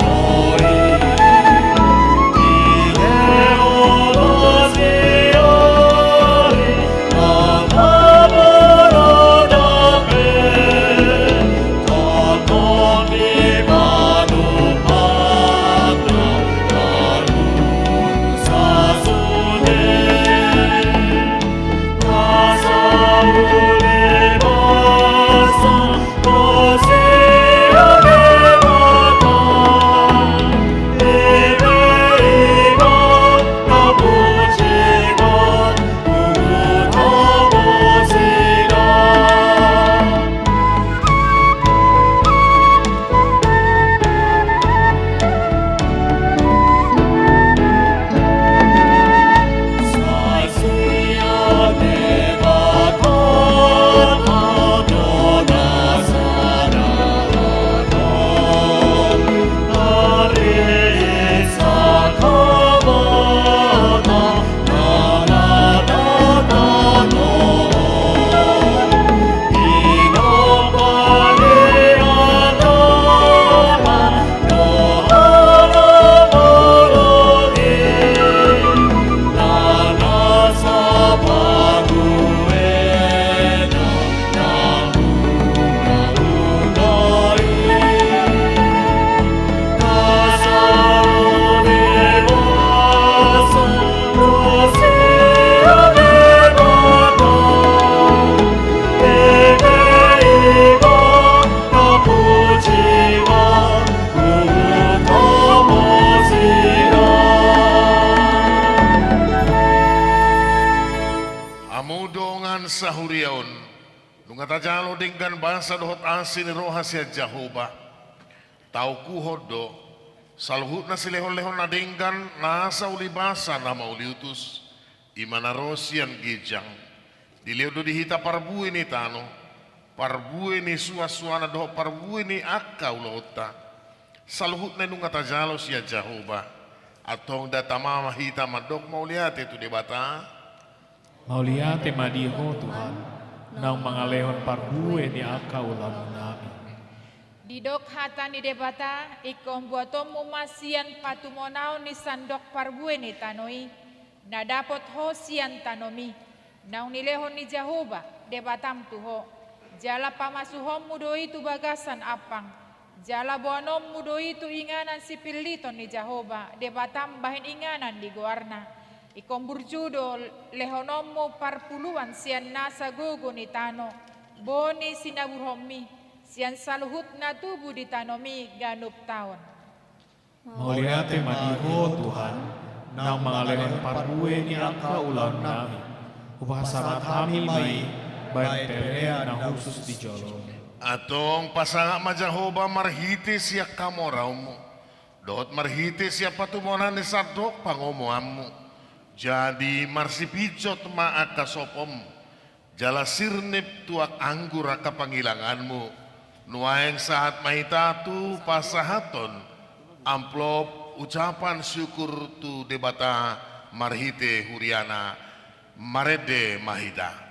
Tuhan sahuriaon. Nunga tajalo dingkan bangsa dohot asin rohasia Jehovah. Tau kuhodo salhut na silehon-lehon na dingkan nasa ulibasa nama uliutus. Imana rosian gijang. Diliodo dihita parbu ini tano. Parbu ini suasana doho parbu ini akka ulota. Salhut na nunga tajalo sia Jehovah. Atong datamama hita madok mauliate tu debata. Mauliate madiho Tuhan, nang mangalehon parbue ni aka ulam nami. Didok hata ni debata, ikom buatomu masian patumonao ni sandok parbue ni tanoi, na dapot ho sian tanomi, naung nilehon ni Jehovah, debatam tuho, jala pamasuhom mudoi tu bagasan apang, jala boanom mudoi tu inganan si piliton ni Jehovah, debatam bahin inganan di guarna, ikom burjudo lehonomu parpuluan sian nasa gogo ni tano, boni sinaburhomi, sian saluhut na tubuh di tanomi ganup taon. Mauliate madiho Tuhan, nang mangalehon parbue ni aka ulam nami. Upasama kami may bayan perea na khusus di jolo. Atong pasanga ma Jehovah marhiti siya kamoraumu. Doot marhiti siya patumonan ni sadok pangomoamu. Jadi marsipijot maaka sopom. Jala sirnip tuak anggur aka pangilanganmu. Nuaeng saat mahitatu pasahaton. Amplop ucapan syukur tu debata marhite huriana marede mahita.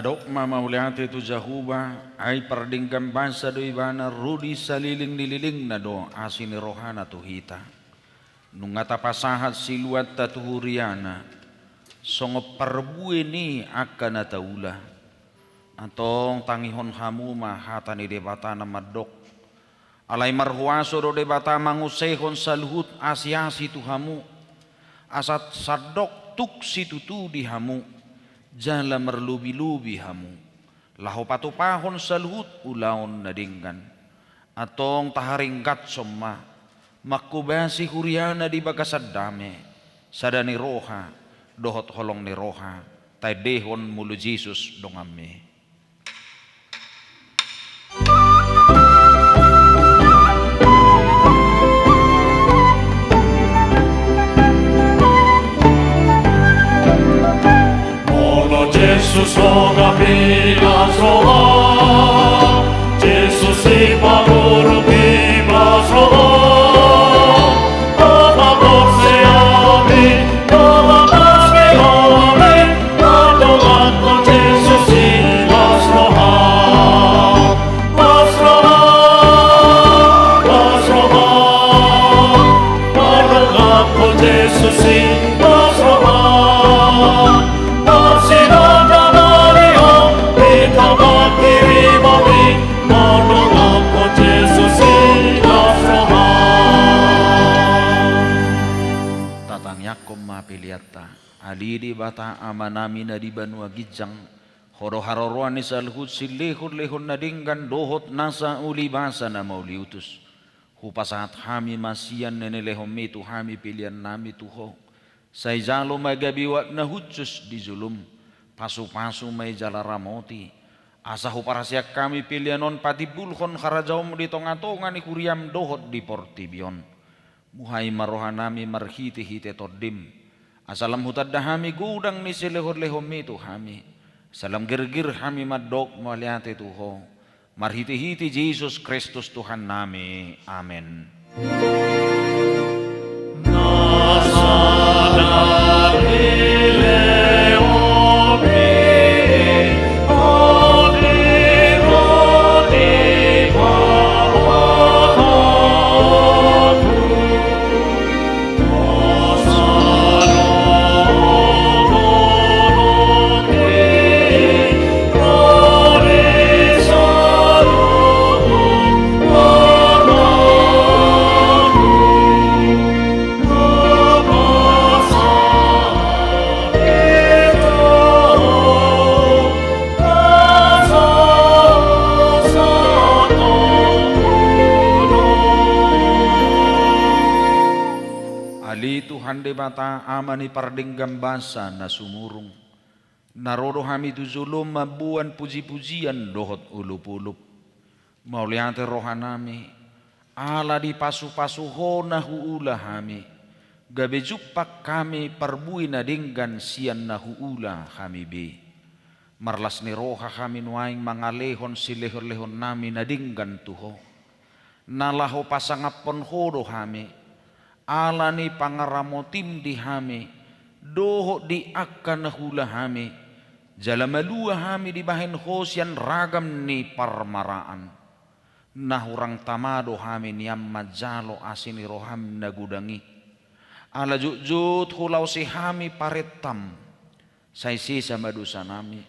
Tadok mamauliate tu jahuba ai pardingkam basa do ibana rudi saliling nililing na do asini rohana tu hita. Nungata pasahat siluat tatuhuriana songo perbue ni akan ataula. Atong tangihon hamu mahata ni debata na madok. Alay marhuaso do debata mangusehon saluhut asiasi tu hamu. Asat sadok tuk situtu di hamu. Jala merlubi-lubi hamu. Laho patupahon saluhut ulaon nadinggan. Atong taharingkat somma. Makubasi huriana di bagasadame. Sadani roha. Dohot holong ni roha. Taidehon mulu Jesus dongame. Jesus roga pilas roga, Jesus si paguro pilas roga, amor se abre, amor se abre, adorando Jesus si las roga, adorando Jesus si las roga. Alidi bata amanami na di banua gijang horo haroroan ni salhut silehon lehon nadinggan dohot nasa uli basa na mauliutus hupasahat hami masian nene lehom metu hami pilihan nami tuho say jalo magabiwat na hutsus di zulum pasu-pasu may jalaramoti asa huparasyak kami pilihanon patibulhon harajawm di tonga-tonga ni kuriam dohot di portibion muhay marohanami marhiti-hite todim. Asalam hutadda hami gudang ni silehor-lehom itu hami. Salam gergir hami madok maliate tuho. Marhiti-hiti Jesus Kristus Tuhan nami. Amen. Bata amani pardinggam basa na sumurung narodo hami tu zulum mabuan puji-pujian dohot ulup-ulup mauliate rohanami ala di pasu-pasu hona huula hami gabe jupak kami parbui nadinggan sian na huula kami be marlas ni roha kami nuaing mangalehon silehon-lehon nami nadinggan tuho nalaho pasangapon hodo hami alani pangaramotim di hami doho di akan hula hami jalamalua hami di bahin hosian ragam ni parmaraan nahurang tamado hami niam majalo asini roham nagudangi ala jujut hulau si hami paretam say sisa madusa nami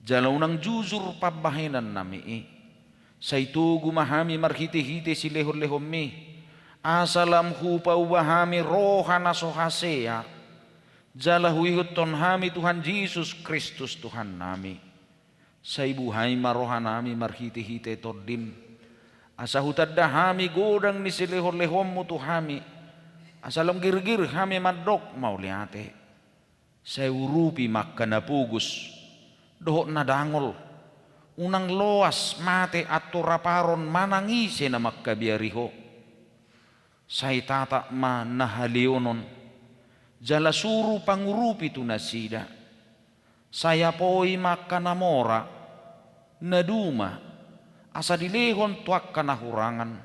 jalaunang jujur pabahinan nami say tugu mahami marhiti-hiti si lehon-lehon mi asalam hupa ubahami rohana sohasea jala huihuton hami Tuhan Yesus Kristus Tuhan nami sa ibuhay marohanami marhiti-hite tordin asa hutadda hami godang ni silehon-lehon mo tuhami asalam girgir hami madok mauliate sa urupi makkanapugus dohot na dangol unang loas mate atto raparon manangise na makkabiariho say tata ma nahalionon jala suru pangurupi tu nasida saya poi makanamora naduma asa dilehon tuak kanahurangan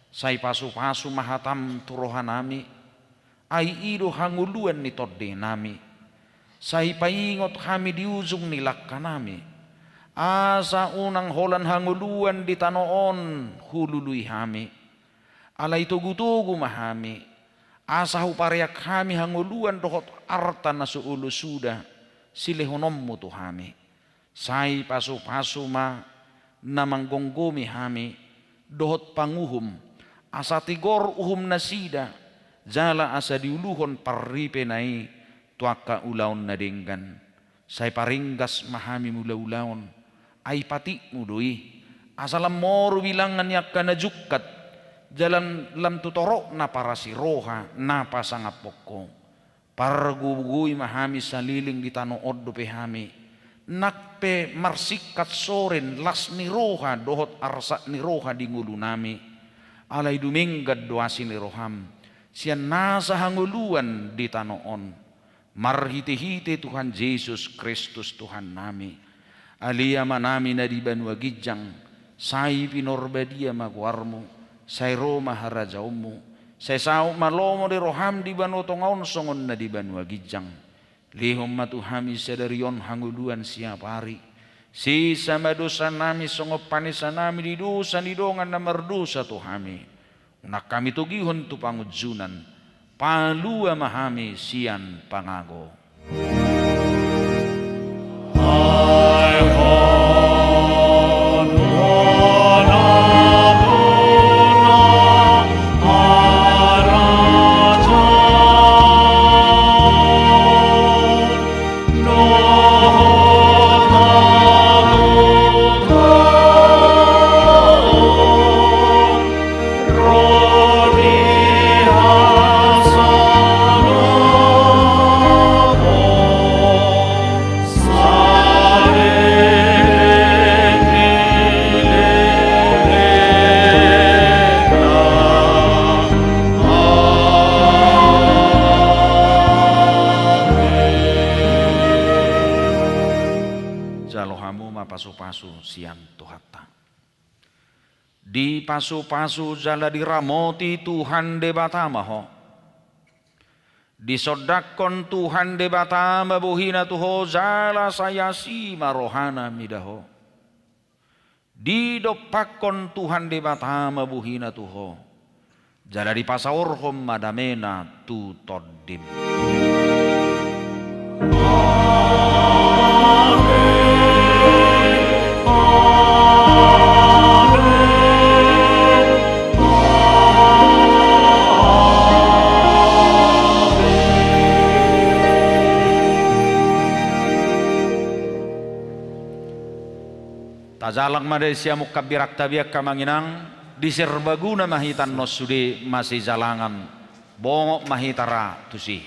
say pasu-pasu mahatam turohanami ay ido hanguluan ni todde nami Sai paingot kami di ujung nilak kanami. Asa unang holan hanguluan di tanoon hulului kami. Alay tugu-tugu mahami. Asa hupariak kami hanguluan dohot arta na suulu suda silehonommu tuhami. Sai pasu-pasu ma namanggonggomi kami dohot panguhum. Asa tigor uhum nasida jala asa diuluhon parripe nai tuaka ulaun nadenggan. Sai paringgas mahami mula-ulaun ai pati mudui asalam moru bilangan yakka na jukkat jalan lam tutorok na para si roha na pasangap pokko pargugui mahami saliling di tanood do pehami nakpe marsikat soren las ni roha dohot arsa ni roha di ngulu nami alay duminggad doasi ni roham siyan nasa hanguluan di tanoon marhiti-hiti Tuhan Yesus Kristus Tuhan nami alia manami na di banwa gijang sai pinorbadia magwarmo sai Roma harajaumu sai sao malomo de roham di banu tongaon songon na di banwa gijang lihom matuhami sedarion hanguluan siapari si sama dosa nami songop panisa nami di dosa di dongan na merdosa tuhami unak kami tugihon tu pangujunan palua mahami sian pangago. Pasu-pasu sian tuhata. Di pasu-pasu jala diramoti Tuhan debatamaho. Disodakon Tuhan debatama buhina tuho jala sayasi marohana midaho. Didopakon Tuhan debatama buhina tuho jala di pasaurhom madamena tu toddim. Tajalang Malaysia mukabirak tabiak kamanginang diserbaguna mahitan nosude masih jalangan bongok mahitara tusi.